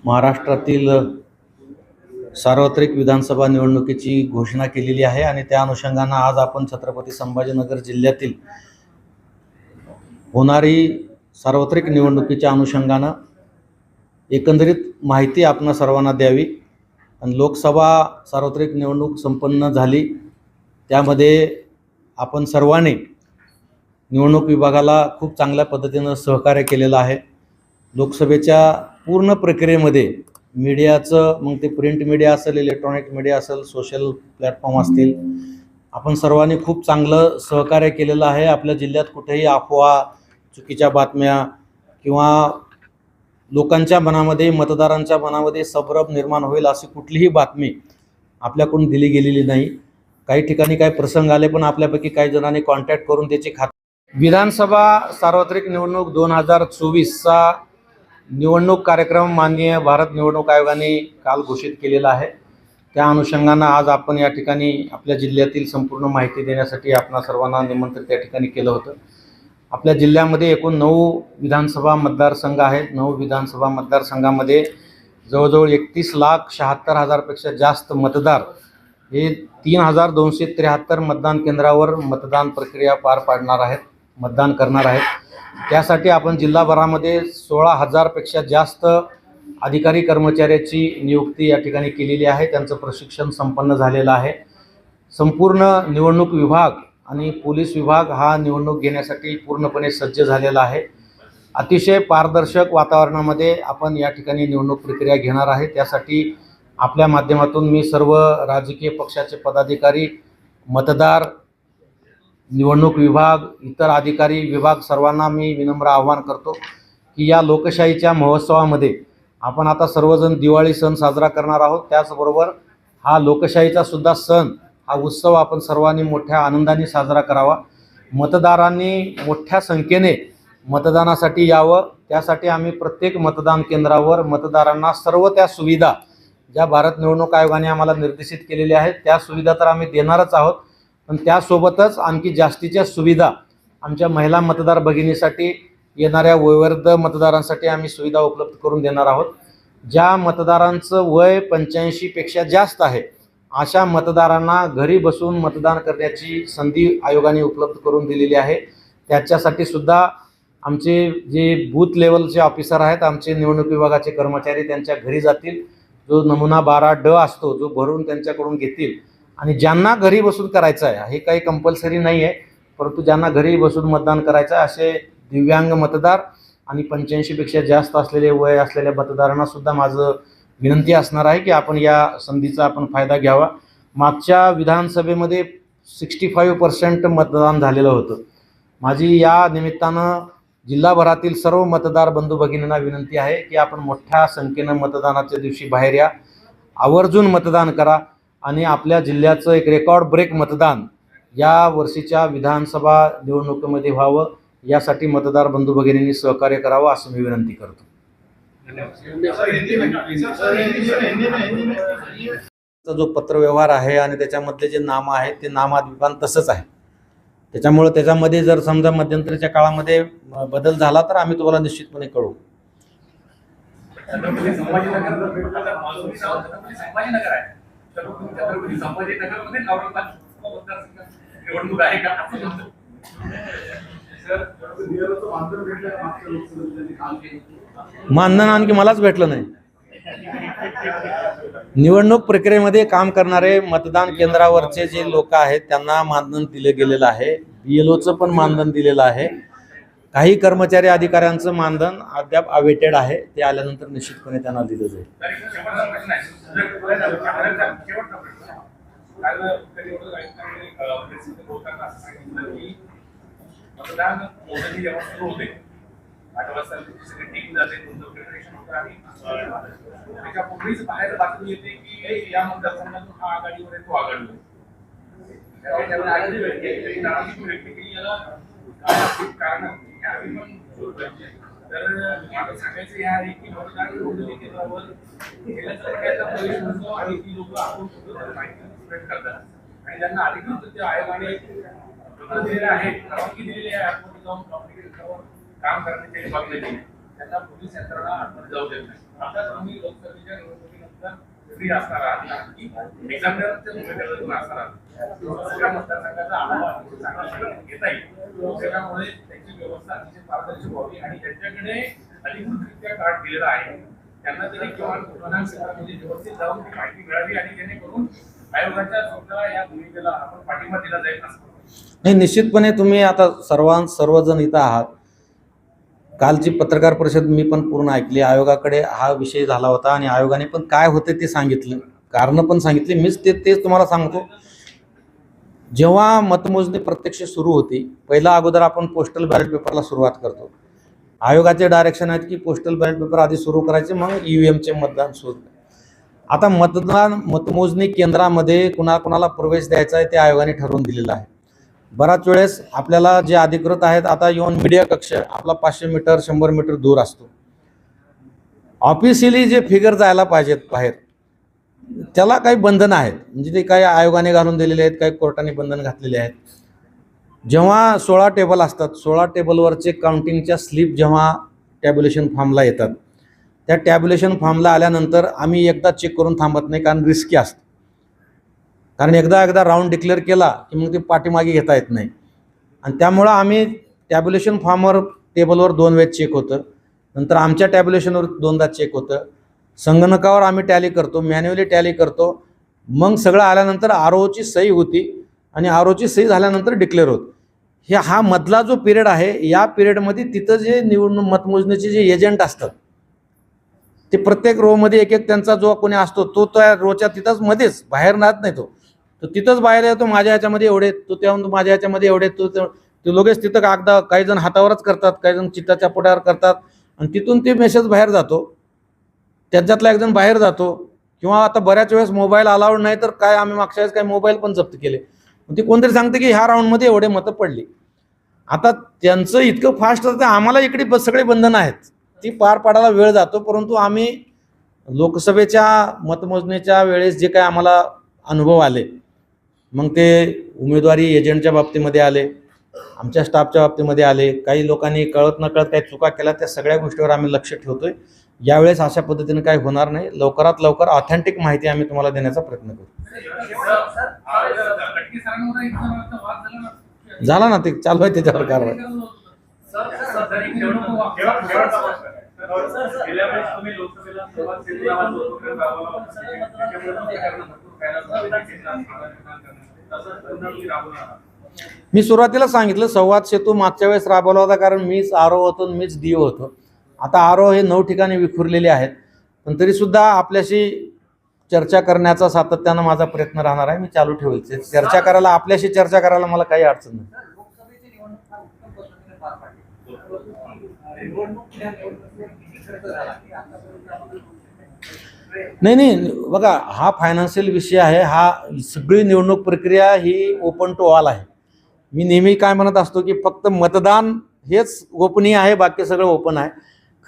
महाराष्ट्रातील सार्वत्रिक विधानसभा निवडणुकीची घोषणा केलेली आहे आणि त्या अनुषंगानं आज आपण छत्रपती संभाजीनगर जिल्ह्यातील होणारी सार्वत्रिक निवडणुकीच्या अनुषंगानं एकंदरीत माहिती आपण सर्वांना द्यावी। आणि लोकसभा सार्वत्रिक निवडणूक संपन्न झाली, त्यामध्ये आपण सर्वांनी निवडणूक विभागाला खूप चांगल्या पद्धतीनं सहकार्य केलेलं आहे। लोकसभेच्या पूर्ण प्रक्रियेमध्ये मीडियाचं, मग ते प्रिंट मीडिया असेल, इलेक्ट्रॉनिक मीडिया असेल, सोशल प्लॅटफॉर्म असतील, आपण सर्वांनी खूप चांगलं सहकार्य केलेलं आहे। आपल्या जिल्ह्यात कुठेही अफवा, चुकीच्या बातम्या किंवा लोकांच्या मनामध्ये, मतदारांच्या मनामध्ये संभ्रम निर्माण होईल अशी कुठलीही बातमी आपल्याकडून दिली गेलेली नाही। काही ठिकाणी काही प्रसंग आले, पण आपल्यापैकी काही जणांनी कॉन्टॅक्ट करून त्याची विधानसभा सार्वत्रिक निवडणूक 2024चा निवडणूक कार्यक्रम माननीय भारत निवडणूक आयोगाने काल घोषित केलेला आहे। त्या अनुषंगानं आज आपण या ठिकाणी आपल्या जिल्ह्यातील संपूर्ण माहिती देण्यासाठी आपणा सर्वांना निमंत्रित त्या ठिकाणी केलं होतं। आपल्या जिल्ह्यामध्ये एकूण 9 विधानसभा मतदारसंघ आहेत। 9 विधानसभा मतदारसंघामध्ये जवळजवळ 31,76,000 पेक्षा जास्त मतदार हे 3,273 मतदान केंद्रावर मतदान प्रक्रिया पार पाडणार आहेत, मतदान करणार आहेत। त्यासाठी आपण जिल्हाभरामध्ये 16,000 पेक्षा जास्त अधिकारी कर्मचाऱ्याची नियुक्ती या ठिकाणी केलेली आहे। त्यांचं प्रशिक्षण संपन्न झालेलं आहे। संपूर्ण निवडणूक विभाग आणि पोलीस विभाग हा निवडणूक घेण्यासाठी पूर्णपणे सज्ज झालेला आहे। अतिशय पारदर्शक वातावरणामध्ये आपण या ठिकाणी निवडणूक प्रक्रिया घेणार आहे। त्यासाठी आपल्या माध्यमातून मी सर्व राजकीय पक्षाचे पदाधिकारी, मतदार, निवडणूक विभाग, इतर अधिकारी विभाग सर्वांना मी विनम्र आवाहन करतो की या लोकशाहीच्या महोत्सवामध्ये आपण आता सर्वजण दिवाळी सण साजरा करणार आहोत। त्याचबरोबर हा लोकशाहीचा सुद्धा सण, हा उत्सव आपण सर्वांनी मोठ्या आनंदाने साजरा करावा। मतदारांनी मोठ्या संख्येने मतदानासाठी यावं, त्यासाठी आम्ही प्रत्येक मतदान केंद्रावर मतदारांना सर्व त्या सुविधा ज्या भारत निवडणूक आयोगाने आम्हाला निर्देशित केलेल्या आहेत त्या सुविधा तर आम्ही देणारच आहोत, पण त्यासोबतच आणखी जास्तीच्या सुविधा आमच्या महिला मतदार भगिनीसाठी, येणाऱ्या वयोवृद्ध मतदारांसाठी आम्ही सुविधा उपलब्ध करून देणार आहोत। ज्या मतदारांचं वय 85 पेक्षा जास्त आहे अशा मतदारांना घरी बसून मतदान करण्याची संधी आयोगाने उपलब्ध करून दिलेली आहे। त्याच्यासाठी सुद्धा आमचे जे बूथ लेवलचे ऑफिसर आहेत, आमचे निवडणूक विभागाचे कर्मचारी त्यांच्या घरी जातील, जो नमुना 12D असतो जो भरून त्यांच्याकडून घेतील आणि ज्यांना घरी बसून करायचं आहे, हे काही कंपल्सरी नाही आहे, परंतु ज्यांना घरी बसून मतदान करायचं आहे असे दिव्यांग मतदार आणि 85 पेक्षा जास्त असलेले वय असलेल्या मतदारांना सुद्धा माझं विनंती असणार आहे की आपण या संधीचा आपण फायदा घ्यावा। मागच्या विधानसभेमध्ये 65% मतदान झालेलं होतं। माझी या निमित्तानं जिल्हाभरातील सर्व मतदार बंधू भगिनींना विनंती आहे की आपण मोठ्या संख्येनं मतदानाच्या दिवशी बाहेर या, आवर्जून मतदान करा आणि आपल्या जिल्ह्याचं एक रेकॉर्ड ब्रेक मतदान या वर्षीच्या विधानसभा निवडणुकीमध्ये व्हावं, यासाठी मतदार बंधू भगिनींनी सहकार्य करावं असं मी विनंती करतो। जो पत्रव्यवहार आहे आणि त्याच्यामधले जे नाम आहेत ते नामाभिमान तसंच आहे। त्याच्यामुळे त्याच्यामध्ये जर समजा मध्यंतरीच्या काळामध्ये बदल झाला तर आम्ही तुम्हाला निश्चितपणे कळवू। मानधन आणखी मलाच भेटलं नाही। निवडणूक प्रक्रियेमध्ये काम करणारे मतदान केंद्रावरचे जे लोक आहेत त्यांना मानधन दिले गेलेलं आहे। BLOचं पण मानधन दिलेलं आहे। काही कर्मचारी अधिकाऱ्यांचं मानधन अद्याप अवेटेड आहे, ते आल्यानंतर निश्चितपणे त्यांना दिलं जाईल। मतदान मोजणी जेव्हा सुरू होते 8 वाजता सगळी टीम जाते, तुमचं प्रिपरेशन होतं आणि त्याच्यापूर्वीच बाहेर बातमी येते की या मतदारसंघातून हा आघाडीवर आहे, तो आघाडीवर कारण तर मला सांगायचं हे आहे की मतदान नोंदणी केंद्रावर प्रवेश होतो आणि ती लोक आपण माहिती स्प्रेड करतात आणि ज्यांना अधिकृत आयोगाने दिलेले आहे, परवानगी दिलेली आहे, आपण जाऊन काम करण्याची बातमी त्यांना पोलीस यंत्रणा आतमध्ये जाऊ देत नाही. आता तुम्ही लोकसभेच्या निवडणुकीनंतर फ्री असणार आहात, कारण की एक्झामिनरच्या भूमिकेतून असणार आहात. सगळ्या मतदारसंघाचा आढावा चांगला घेता येईल. त्याच्यामुळे त्याची व्यवस्था अतिशय पारदर्शक व्हावी आणि त्यांच्याकडे अधिकृतरित्या कार्ड दिलेला आहे त्यांना तरी किंवा मतदान क्षेत्रामध्ये व्यवस्थित जाऊन ती माहिती मिळावी आणि जेणेकरून आयोगाच्या स्वतःला या भूमिकेला आपण पाठिंबा दिला जाईल असं. नाही, निश्चितपणे तुम्ही आता सर्वजण इथं आहात. कालची पत्रकार परिषद मी पण पूर्ण ऐकली. आयोगाकडे हा विषय झाला होता आणि आयोगाने पण काय होते ते सांगितलं, कारणं पण सांगितली. मीच तेच तुम्हाला सांगतो. जेव्हा मतमोजणी प्रत्यक्ष सुरू होती, पहिला अगोदर आपण पोस्टल बॅलेट पेपरला सुरुवात करतो. आयोगाचे डायरेक्शन आहेत की पोस्टल बॅलेट पेपर आधी सुरू करायचे, मग EVMचे मतदान सुरू. आता मतमोजणी केंद्रामध्ये कुणाला प्रवेश द्यायचा आहे ते आयोगाने ठरवून दिलेलं आहे. बराच वेळेस आपल्याला जे अधिकृत आहेत, आता येऊन मीडिया कक्ष आपला 500 मीटर 100 मीटर दूर असतो. ऑफिशियली जे फिगर जायला पाहिजेत बाहेर, त्याला काही बंधनं आहेत. म्हणजे ते काही आयोगाने घालून दिलेले आहेत, काही कोर्टाने बंधन घातलेले आहेत. जेव्हा 16 टेबल असतात, 16 टेबलवरचे काउंटिंगच्या स्लिप जेव्हा टॅब्युलेशन फॉर्मला येतात, त्या टॅब्युलेशन फॉर्मला आल्यानंतर आम्ही एकदा चेक करून थांबत नाही, कारण रिस्की असतं. कारण एकदा राऊंड डिक्लेअर केला की मग ते पाठीमागे घेता येत नाही. आणि त्यामुळं आम्ही टॅब्युलेशन फॉर्मवर टेबलवर 2 वेळेस चेक होतं, नंतर आमच्या टॅब्युलेशनवर 2दा चेक होतं, संगणकावर आम्ही टॅली करतो, मॅन्युअली टॅली करतो. मग सगळं आल्यानंतर ROची सही होती आणि ROची सही झाल्यानंतर डिक्लेअर होतं. हा मधला जो पिरियड आहे, या पिरियडमध्ये तिथं जे निवडणूक मतमोजणीचे जे एजंट असतात, ते प्रत्येक रोमध्ये एक त्यांचा जो कोणी असतो तो त्या रोच्या तिथंच मध्येच, बाहेर राहत नाही. तो तिथंच बाहेर येतो, माझ्या ह्याच्यामध्ये एवढे, तो त्याहून माझ्या ह्याच्यामध्ये एवढे, ते लगेच तिथं कागदा काही जण हातावरच करतात, काही जण चित्ताच्या पोटावर करतात आणि तिथून ते मेसेज बाहेर जातो. त्याच्यातला एक जण बाहेर जातो. किंवा आता बऱ्याच वेळेस मोबाईल अलाउड नाही, तर काय आम्ही मागच्या वेळेस काही मोबाईल पण जप्त केले. ते कोणतरी सांगते की ह्या राऊंडमध्ये एवढे मतं पडली. आता त्यांचं इतकं फास्ट असतं, आम्हाला इकडे सगळे बंधनं आहेत, ती पार पाडायला वेळ जातो. परंतु आम्ही लोकसभेच्या मतमोजणीच्या वेळेस जे काय आम्हाला अनुभव आले, मग ते उमेदवारी एजंटच्या बाबतीमध्ये आले, आमच्या स्टाफच्या बाबतीमध्ये आले, काही लोकांनी कळत नकळत काही चुका केल्या, त्या सगळ्या गोष्टीवर आम्ही लक्ष ठेवतोय. यावेळेस अशा पद्धतीने काही होणार नाही. लवकरात लवकर ऑथेंटिक माहिती आम्ही तुम्हाला देण्याचा प्रयत्न करू. झाला ना, ते चालू आहे त्याच्यावर कारवाई. मी सुरुवातीला सांगितलं, संवाद सेतू मागच्या वेळेस राबवला होता, कारण मीच RO होतो, मीच DO होतो. आता RO हे 9 ठिकाणी विखुरलेले आहेत, पण तरीसुद्धा आपल्याशी चर्चा करण्याचा सातत्यानं माझा प्रयत्न राहणार आहे. मी चालू ठेवेल चर्चा करायला, आपल्याशी चर्चा करायला मला काही अडचण नाही. नाही, बघा, हा फायनान्शियल विषय आहे. हा सगळी निवडणूक प्रक्रिया ही ओपन टू ऑल आहे. मी नेहमी काय म्हणत असतो की फक्त मतदान हेच गोपनीय आहे, बाकी सगळं ओपन आहे.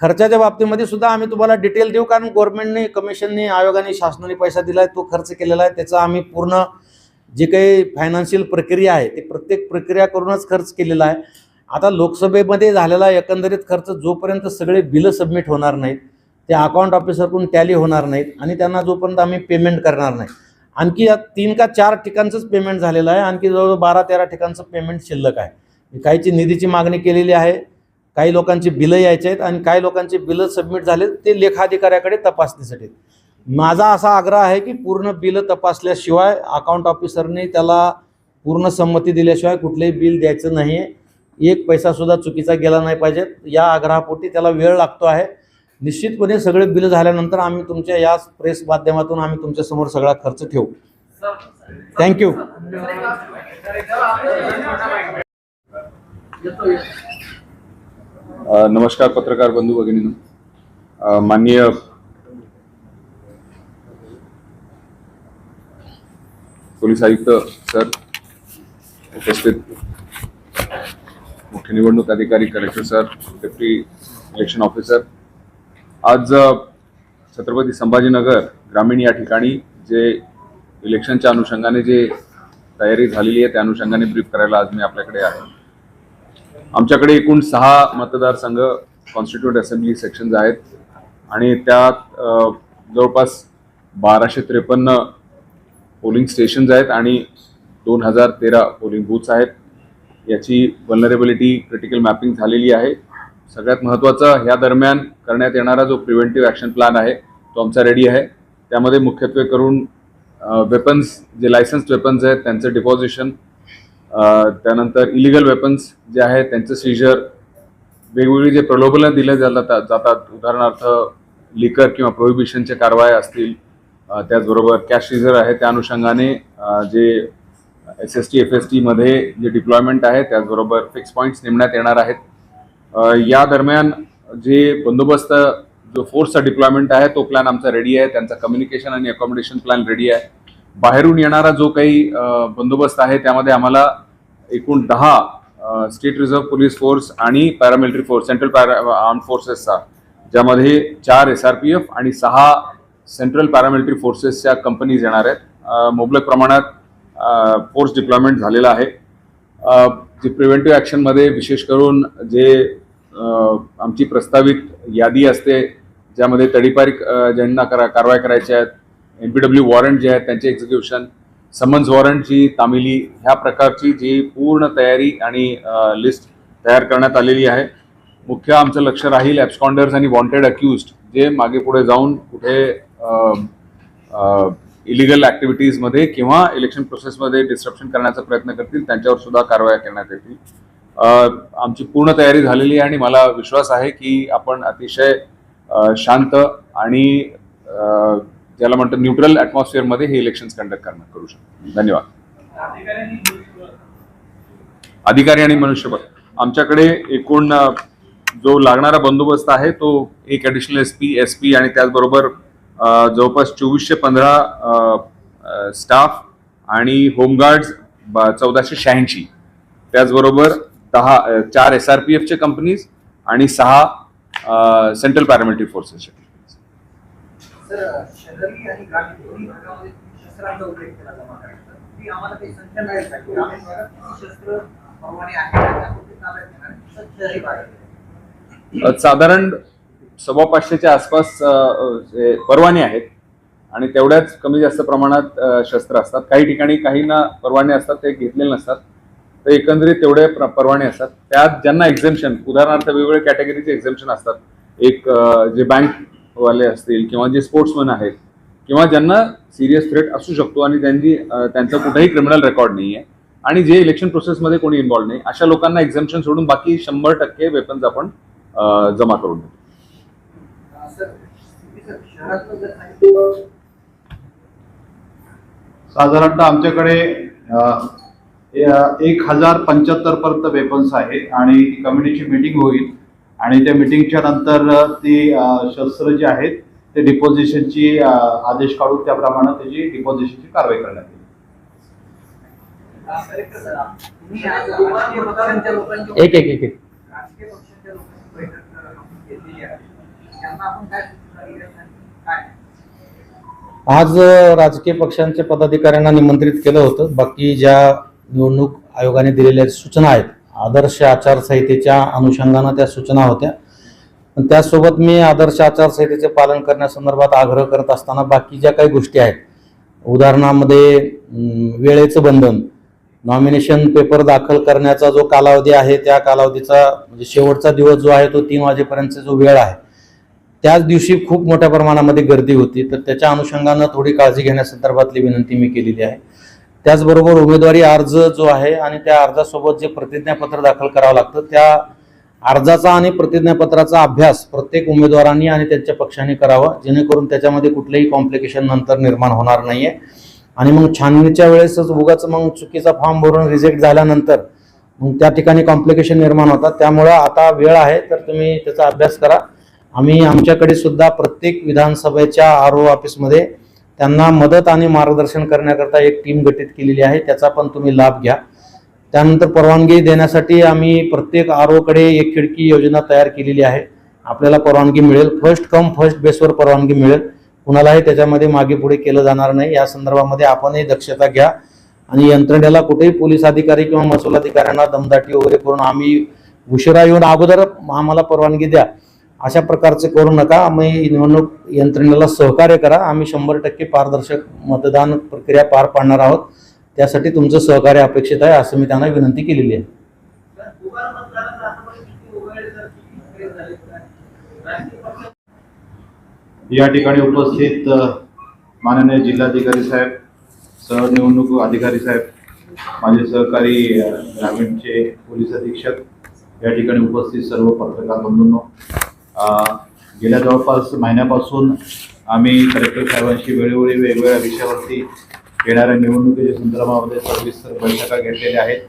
खर्चाच्या बाबतीमध्ये सुद्धा आम्ही तुम्हाला डिटेल देऊ, कारण गव्हर्नमेंटने, कमिशनने, आयोगाने, शासनाने पैसा दिला आहे, तो खर्च केलेला आहे. त्याचा आम्ही पूर्ण जे काही फायनान्शियल प्रक्रिया आहे, ते प्रत्येक प्रक्रिया करूनच खर्च केलेला आहे. आता लोकसभेमध्ये झालेला एकंदरीत खर्च जोपर्यंत सगळे बिलं सबमिट होणार नाहीत, ते अकाउंट ऑफिसरकडून टॅली होणार नाहीत आणि त्यांना जोपर्यंत आम्ही पेमेंट करणार नाही, आणखी या 3 का 4 ठिकाणचंच पेमेंट झालेलं आहे, आणखी जवळजवळ 12-13 ठिकाणचं पेमेंट शिल्लक आहे. काहीची निधीची मागणी केलेली आहे, काही लोकांची बिलं यायचे आहेत आणि काही लोकांची बिलं सबमिट झाले, ते लेखाधिकाऱ्याकडे तपासणीसाठी. माझा असा आग्रह आहे की पूर्ण बिलं तपासल्याशिवाय, अकाउंट ऑफिसरने त्याला पूर्ण संमती दिल्याशिवाय कुठलंही बिल द्यायचं नाही आहे. 1 पैसासुद्धा चुकीचा गेला नाही पाहिजे, या आग्रहापोटी त्याला वेळ लागतो आहे. निश्चितपणे सगळे बिल झाल्यानंतर आम्ही तुमच्या या प्रेस माध्यमातून आम्ही तुमच्यासमोर सगळा खर्च ठेवू. थँक्यू. नमस्कार पत्रकार बंधू भगिनींनो. माननीय पोलीस आयुक्त सर, उपस्थित मुख्य निवडणूक अधिकारी collector sir, deputy election officer, आज छत्रपती संभाजीनगर ग्रामीण या ठिकाणी जे इलेक्शनच्या अनुषंगाने जे तयारी झालेली आहे त्या अनुषंगाने ब्रीफ करायला आज मी आपल्याकडे आहे. आमच्याकडे एकूण 6 मतदारसंघ कॉन्स्टिट्यूट असेंब्ली सेक्शन्स आहेत आणि त्यात जवळपास 1253 पोलिंग स्टेशन्स आहेत आणि 2013 पोलिंग बूथ्स आहेत. याची व्हलनरेबिलिटी क्रिटिकल मॅपिंग झालेली आहे. सगळ्यात महत्त्वाचं, ह्या दरम्यान करण्यात येणारा जो प्रिव्हेंटिव्ह ॲक्शन प्लॅन आहे तो आमचा रेडी आहे. त्यामध्ये मुख्यत्वे करून वेपन्स, जे लायसन्स्ड वेपन्स आहेत त्यांचं डिपॉझिशन, त्यानंतर इलिगल वेपन्स जे आहेत त्यांचं सीजर, वेगवेगळी जे प्रलोभनं दिले जातात, उदाहरणार्थ लिकर किंवा प्रोहिबिशनच्या कारवाया असतील, त्याचबरोबर कॅश सीजर आहे, त्या अनुषंगाने जे SST FST मध्ये जे डिप्लॉयमेंट आहे, त्याचबरोबर फिक्स पॉईंट्स नेमण्यात येणार आहेत. या दरम्यान जे बंदोबस्त, जो फोर्सचा डिप्लॉयमेंट आहे तो प्लॅन आमचा रेडी आहे. त्यांचा कम्युनिकेशन आणि अकॉमोडेशन प्लॅन रेडी आहे. बाहेरून येणारा जो काही बंदोबस्त आहे त्यामध्ये आम्हाला एकूण 10 स्टेट रिझर्व्ह पोलीस फोर्स आणि पॅरामिलिटरी फोर्स, सेंट्रल आर्म फोर्सेसचा, ज्यामध्ये 4 SRPF आणि 6 सेंट्रल पॅरामिलिटरी फोर्सेसच्या कंपनीज येणार आहेत. मुबलक प्रमाणात फोर्स डिप्लॉयमेंट झालेला आहे. जे प्रिव्हेंटिव्ह ॲक्शनमध्ये विशेष करून जे आमची प्रस्तावित यादी असते, ज्यामध्ये तडीपारी ज्यांना कारवाई करायच्या आहेत, NPW वॉरंट जे आहेत त्यांचे एक्झिक्युशन, समन्स वॉरंटची तामिली, ह्या प्रकारची जी पूर्ण तयारी आणि लिस्ट तयार करण्यात आलेली आहे. मुख्य आमचं लक्ष राहील ॲब्स्कॉन्डर्स आणि वॉन्टेड अक्युज्ड, जे मागे पुढे जाऊन कुठे इलिगल ॲक्टिव्हिटीजमध्ये किंवा इलेक्शन प्रोसेसमध्ये डिस्ट्रप्शन करण्याचा प्रयत्न करतील, त्यांच्यावर सुद्धा कारवाया करण्यात येतील. आमची पूर्ण तयारी झालेली आहे आणि मला विश्वास आहे की आपण अतिशय शांत आणि ज्याला म्हणतो न्यूट्रल ॲटमॉस्फिअरमध्ये हे इलेक्शन्स कंडक्ट करू शकतो. धन्यवाद. अधिकारी आणि मनुष्यबळ, आमच्याकडे एकूण जो लागणारा बंदोबस्त आहे तो एक ॲडिशनल SP आणि त्याचबरोबर जवळपास 2415 स्टाफ आणि होमगार्ड्स 1486, त्याचबरोबर 4 SRPFचे कंपनीज आणि 6 सेंट्रल पॅरामिलिटरी फोर्सेसचे कंपनीज. शहरी आणि ग्रामीण दोन्ही भागामध्ये शस्त्रांचा उल्लेख केला जमा करायचा. ती आम्हाला काही संख्या मिळेल का? ग्रामीण भागात किती शस्त्र परवाने आहेत शहरी भागात? साधारण 550च्या आसपास परवाने आहेत आणि तेवढ्याच कमी जास्त प्रमाणात शस्त्र असतात. काही ठिकाणी काहींना परवाने असतात, ते घेतलेले नसतात, तर एकंदरीत तेवढे परवाने असतात. त्यात ज्यांना एक्झेम्पशन, उदाहरणार्थ वेगवेगळ्या कॅटेगरीचे एक्झेम्पशन असतात, एक जे बँकवाले असतील किंवा जे स्पोर्ट्समन आहेत किंवा ज्यांना सिरियस थ्रेट असू शकतो आणि त्यांचा कुठेही क्रिमिनल रेकॉर्ड नाही आहे आणि जे इलेक्शन प्रोसेसमध्ये कोणी इन्व्हॉल्व नाही, अशा लोकांना एक्झेम्पशन सोडून बाकी 100% वेपन्स आपण जमा करून देतो. साधारणतः आमच्याकडे 1075 पर्यंत वेपन्स आहेत आणि कमिटीची मीटिंग होईल आणि त्या मीटिंगच्या नंतर ती शस्त्र जे आहेत ते डिपॉझिशनची आदेश काढून त्याप्रमाणे त्याची डिपॉझिशनची कारवाई करण्यात येईल. एक एक एक एक राजकीय पक्षांच्या लोकांची बैठक घेतलेली आहे, त्यांना आपण काय सूचना दिल्या काय? आज राजकीय पक्षांच्या पदाधिकाऱ्यांना निमंत्रित केलं होतं. बाकी ज्या निवडणूक आयोगाने दिलेल्या सूचना आहेत, आदर्श आचारसंहितेच्या अनुषंगानं त्या सूचना होत्या. पण त्यासोबत मी आदर्श आचारसंहितेचे पालन करण्यासंदर्भात आग्रह करत असताना बाकी ज्या काही गोष्टी आहेत, उदाहरणामध्ये वेळेचं बंधन, नॉमिनेशन पेपर दाखल करण्याचा जो कालावधी आहे त्या कालावधीचा म्हणजे शेवटचा दिवस जो आहे तो 3 वाजेपर्यंतचा जो वेळ आहे, त्याच दिवशी खूप मोठ्या प्रमाणामध्ये गर्दी होती, तर त्याच्या अनुषंगानं थोडी काळजी घेण्यासंदर्भातली विनंती मी केलेली आहे. त्याचबरोबर उमेदवारी अर्ज जो आहे आणि त्या अर्जासोबत जे प्रतिज्ञापत्र दाखल करावं लागतं, त्या अर्जाचा आणि प्रतिज्ञापत्राचा अभ्यास प्रत्येक उमेदवारांनी आणि त्यांच्या पक्षाने करावा, जेणेकरून त्याच्यामध्ये कुठलेही कॉम्प्लिकेशन नंतर निर्माण होणार नाही आहे. आणि मग छाननीच्या वेळेसच उगाच मग चुकीचा फॉर्म भरून रिजेक्ट झाल्यानंतर मग त्या ठिकाणी कॉम्प्लिकेशन निर्माण होतात. त्यामुळं आता वेळ आहे, तर तुम्ही त्याचा अभ्यास करा. आम्ही आमच्याकडे सुद्धा प्रत्येक विधानसभेच्या RO ऑफिसमध्ये त्यांना मदत आणि मार्गदर्शन करण्याकरता एक टीम गठीत केलेली आहे, त्याचा पण तुम्ही लाभ घ्या. त्यानंतर परवानगी देण्यासाठी आम्ही प्रत्येक ROकडे एक खिडकी योजना तयार केलेली आहे. आपल्याला परवानगी मिळेल, फर्स्ट कम फर्स्ट बेसवर परवानगी मिळेल, कुणालाही त्याच्यामध्ये मागे पुढे केलं जाणार नाही. या संदर्भामध्ये आपणही दक्षता घ्या आणि यंत्रणेला कुठेही पोलीस अधिकारी किंवा महसूल अधिकाऱ्यांना दमदाटी वगैरे करून आम्ही उशिरा येऊन अगोदर आम्हाला परवानगी द्या, अशा प्रकारचे करू नका. आम्ही निवडणूक यंत्रणेला सहकार्य करा. आम्ही 100% पारदर्शक मतदान प्रक्रिया पार पाडणार आहोत. त्यासाठी तुमचं सहकार्य अपेक्षित आहे, असं मी त्यांना विनंती केलेली आहे. तर दुबार मतदारांना आतापर्यंत किती वगैरे जर किती केस झाले तर राजकीय पक्ष या ठिकाणी उपस्थित माननीय जिल्हाधिकारी साहेब, सहनिवडणूक अधिकारी साहेब, माझे सहकारी ग्रामीणचे पोलीस अधीक्षक, या ठिकाणी उपस्थित सर्व पत्रकार बंधूंनो, गेल्या जवळपास महिन्यापासून आम्ही कलेक्टर साहेबांशी वेळोवेळी वेगवेगळ्या विषयावरती येणाऱ्या निवडणुकीच्या संदर्भामध्ये सविस्तर बैठका घेतलेल्या आहेत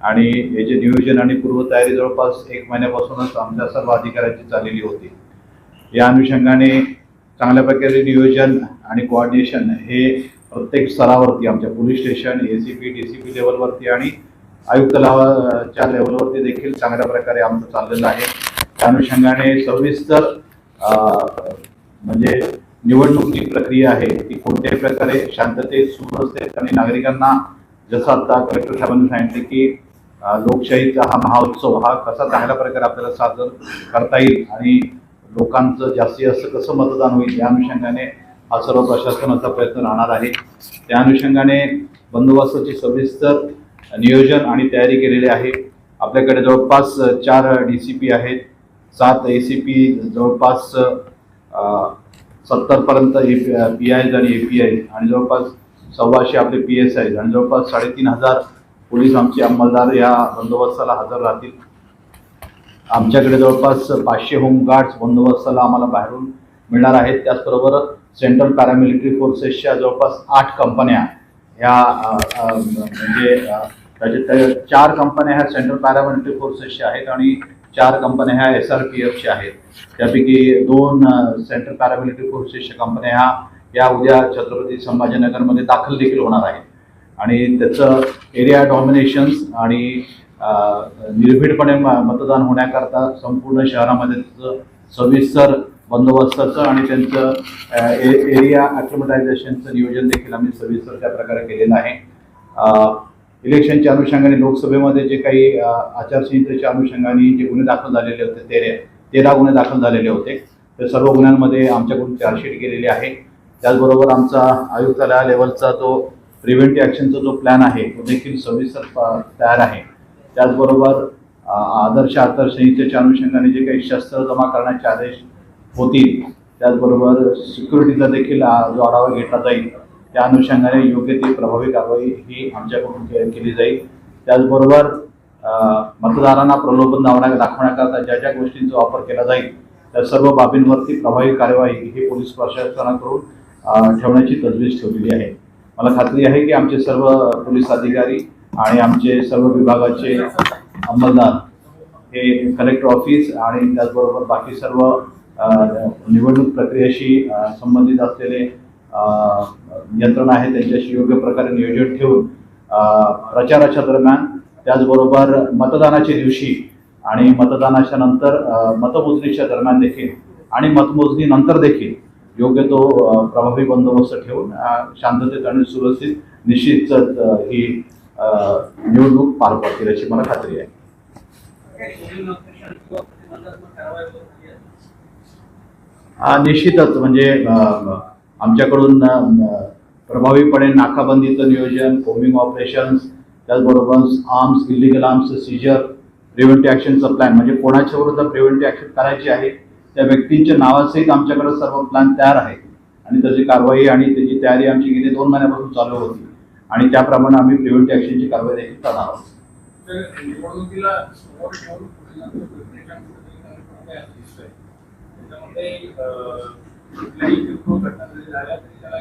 आणि याचे नियोजन आणि पूर्वतयारी जवळपास 1 महिन्यापासूनच आमच्या सर्व अधिकाऱ्यांची चाललेली होती. या अनुषंगाने चांगल्या प्रकारे नियोजन आणि कोऑर्डिनेशन हे प्रत्येक स्तरावरती आमच्या पोलीस स्टेशन, ACP, DCP लेवलवरती आणि आयुक्त च्या लेवलवरती देखील चांगल्या प्रकारे आमचं चाललेलं आहे. त्या अनुषंगाने सविस्तर म्हणजे निवडणुकीची प्रक्रिया आहे ती कोणत्याही प्रकारे शांततेत सुरू असते आणि नागरिकांना जसं आता कलेक्टर साहेबांनी सांगितले की लोकशाहीचा हा महाउत्सव हा कसा चांगल्या प्रकारे आपल्याला साजरा करता येईल आणि लोकांचं जास्तीत जास्त कसं मतदान होईल या अनुषंगाने हा सर्व प्रशासनाचा प्रयत्न राहणार आहे. त्या अनुषंगाने बंदोबस्ताची सविस्तर नियोजन आणि तयारी केलेली आहे. आपल्याकडे जवळपास 4 DCP आहेत, 7 ACP, जवळपास 70 पर्यंत PIs आणि APIs आणि जवळपास 125 आपले PSIs आणि जवळपास 3500 पोलीस आमचे अंमलदार या बंदोबस्ताला हजर राहतील. आमच्याकडे जवळपास 500 होमगार्ड्स बंदोबस्ताला आम्हाला बाहेरून मिळणार आहेत. त्याचबरोबर सेंट्रल पॅरामिलिटरी फोर्सेसच्या जवळपास 8 कंपन्या ह्या म्हणजे त्याच्या 4 कंपन्या ह्या सेंट्रल पॅरामिलिटरी फोर्सेसच्या आहेत आणि 4 कंपन्या ह्या SRPFच्या आहेत. त्यापैकी 2 सेंट्रल पॅरामिलिटरी फोर्सेसच्या कंपन्या या उद्या छत्रपती संभाजीनगरमध्ये दाखल देखील होणार आहेत आणि त्याचं एरिया डॉमिनेशन्स आणि निर्भीडपणे मतदान होण्याकरता संपूर्ण शहरामध्ये त्याचं सविस्तर बंदोबस्ताचं आणि त्यांचं एरिया ॲक्लिमेटायझेशनचं नियोजन देखील आम्ही सविस्तर त्या प्रकारे केलेलं आहे. इलेक्शनच्या अनुषंगाने लोकसभेमध्ये जे काही आचारसंहितेच्या अनुषंगाने जे गुन्हे दाखल झालेले होते 13 गुन्हे दाखल झालेले होते, त्या सर्व गुन्ह्यांमध्ये आमच्याकडून चार्जशीट केलेली आहे. त्याचबरोबर आमचा आयुक्तालय लेवलचा तो प्रिव्हेंटिव्ह ॲक्शनचा जो प्लॅन आहे तो देखील सविस्तर तयार आहे. त्याचबरोबर आदर्श आचारसंहितेच्या अनुषंगाने जे काही शस्त्र जमा करण्याचे आदेश होतील, त्याचबरोबर सिक्युरिटीचा देखील जो आढावा घेतला जाईल त्या अनुषंगाने योग्य ती प्रभावी कारवाई ही आमच्याकडून केली जाईल. त्याचबरोबर मतदारांना प्रलोभन दाखवण्याकरता ज्या ज्या गोष्टींचा वापर केला जाईल त्या सर्व बाबींवरती प्रभावी कार्यवाही ही पोलीस प्रशासनाकडून ठेवण्याची तजवीज ठेवलेली आहे. मला खात्री आहे की आमचे सर्व पोलीस अधिकारी आणि आमचे सर्व विभागाचे अंमलदार हे कलेक्टर ऑफिस आणि त्याचबरोबर बाकी सर्व निवडणूक प्रक्रियेशी संबंधित असलेले यंत्रणा आहे त्यांच्याशी योग्य प्रकारे नियोजन ठेवून प्रचाराच्या दरम्यान, त्याचबरोबर मतदानाच्या दिवशी आणि मतदानाच्या नंतर मतमोजणीच्या दरम्यान देखील आणि मतमोजणी नंतर देखील योग्य तो प्रभावी बंदोबस्त ठेवून शांततेत आणि सुरक्षित निश्चित ही निवडणूक पार पडतील अशी मला खात्री आहे. निश्चितच म्हणजे आमच्याकडून प्रभावीपणे नाकाबंदीचं नियोजन, कोमिंग ऑपरेशन्स, त्याचबरोबर arms, illegal arms seizure, preventive ॲक्शनचा प्लॅन म्हणजे कोणाच्या विरुद्ध प्रिव्हेंटिव्ह ॲक्शन करायची आहे त्या व्यक्तींच्या नावासहित आमच्याकडे सर्व प्लॅन तयार आहे आणि त्याची कारवाई आणि त्याची तयारी आमची गेली 2 महिन्यापासून चालू होती आणि त्याप्रमाणे आम्ही प्रिव्हेंटिव्ह ॲक्शनची कारवाई देखील करणार आहोत. निवडणुकीला समोर ठेवून त्याच्यामध्ये कुठल्याही किरकोळ घटना जरी झाल्या तरी त्याला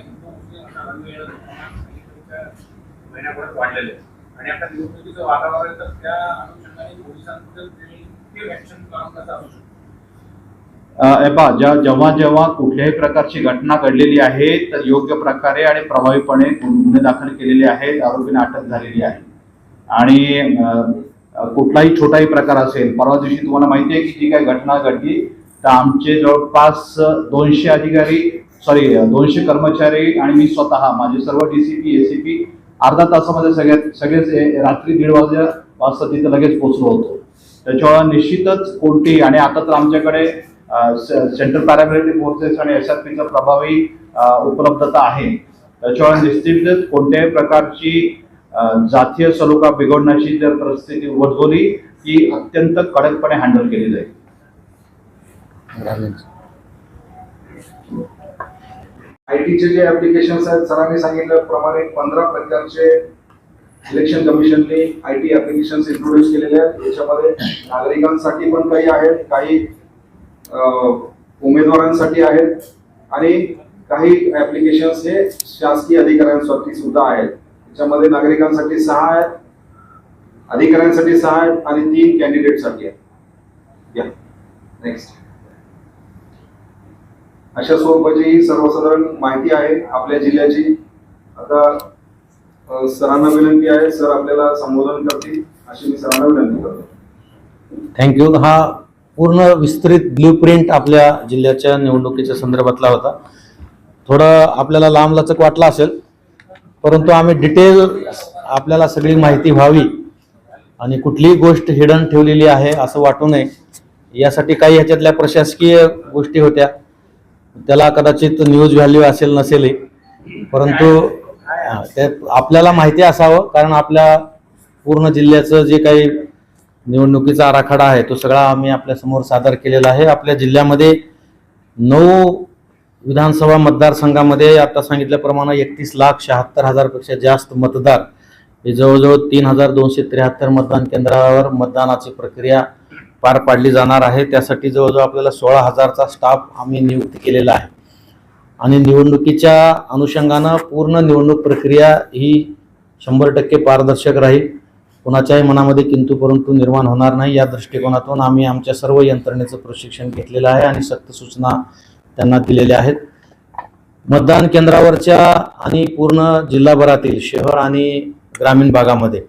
महिन्यापर्यंत वाढलेले आणि आता निवडणुकीचं वातावरण तर त्या अनुषंगाने पोलिसांचं ऍक्शन काम कसं असू शकतं. जेव्हा जेव्हा कुठल्याही प्रकारची घटना घडलेली आहे तर योग्य प्रकारे आणि प्रभावीपणे गुन्हे दाखल केलेले आहेत, आरोपींना अटक झालेली आहे आणि कुठलाही छोटाही प्रकार असेल, परवा दिवशी तुम्हाला माहिती आहे की जी काही घटना घडली तर आमचे जवळपास 200 कर्मचारी आणि मी स्वतः माझे सर्व DCP ACP अर्धा तासामध्ये सगळेच रात्री 1:30 वाजता तिथे लगेच पोहोचलो होतो त्याच्यामुळे निश्चितच कोणती, आणि आता तर आमच्याकडे सेंट्रल पॅरामिलिटरी फोर्सेस आणि SRPचा प्रभावी उपलब्धता आहे. त्याच्यामुळे निश्चितच कोणत्याही प्रकारची जातीय सलोखा बिघडण्याची जर परिस्थिती उद्भवली ती अत्यंत कडकपणे हँडल केली जाईल. आयटीचे जे ऍप्लिकेशन्स आहेत, सरांनी सांगितल्याप्रमाणे 15 प्रकारचे इलेक्शन कमिशनने आयटी ऍप्लिकेशन्स इंट्रोड्यूस केलेले आहेत. याच्यामध्ये नागरिकांसाठी पण काही आहेत, काही उमेदवारांसाठी आहेत आणि काही ऍप्लिकेशन्स हे शासकीय अधिकाऱ्यांसाठी सुद्धा आहेत. त्याच्यामध्ये नागरिकांसाठी 6 आहेत, अधिकाऱ्यांसाठी 6 आहेत आणि 3 कॅन्डिडेटसाठी आहेत. या नेक्स्ट. अशा स्वरूपाची ही सर्वसाधारण माहिती आहे आपल्या जिल्ह्याची. आता सरांना विनंती आहे, सर आपल्याला संबोधन करतील अशी मी सरांना विनंती करतो. थँक्यू. हा पूर्ण विस्तृत ब्ल्यूप्रिंट आपल्या जिल्ह्याच्या निवडणुकीच्या संदर्भातला होता. थोडं आपल्याला लांबलचक वाटला असेल, परंतु आम्ही डिटेल आपल्याला सगळी माहिती व्हावी आणि कुठलीही गोष्ट हिडन ठेवलेली आहे असं वाटू नये यासाठी काही ह्याच्यातल्या प्रशासकीय गोष्टी होत्या. त्याला कदाचित न्यूज व्हॅल्यू असेल नसेल, परंतु ते आपल्याला माहिती असावं, कारण आपल्या पूर्ण जिल्ह्याचं जे काही निवडणुकीचा आराखडा आहे तो सगळा आम्ही आपल्या समोर सादर केलेला आहे. आपल्या जिल्ह्यामध्ये 9 विधानसभा मतदारसंघामध्ये आता सांगितल्याप्रमाणे 31,76,000 पेक्षा जास्त मतदार हे जवळजवळ 3,273 मतदान केंद्रावर मतदानाची प्रक्रिया पार पाडली जाणार आहे. त्यासाठी जवळजवळ आपल्याला 16,000चा स्टाफ आम्ही नियुक्त केलेला आहे आणि निवडणुकीच्या अनुषंगानं पूर्ण निवडणूक प्रक्रिया ही 100% पारदर्शक राहील. कोणाच्याही मनामध्ये किंतु परंतु निर्माण होणार नाही या दृष्टिकोनातून आम्ही आमच्या सर्व यंत्रणेचं प्रशिक्षण घेतलेलं आहे आणि सक्त सूचना त्यांना दिलेल्या आहेत. मतदान केंद्रावरच्या आणि पूर्ण जिल्हाभरातील शहर आणि ग्रामीण भागामध्ये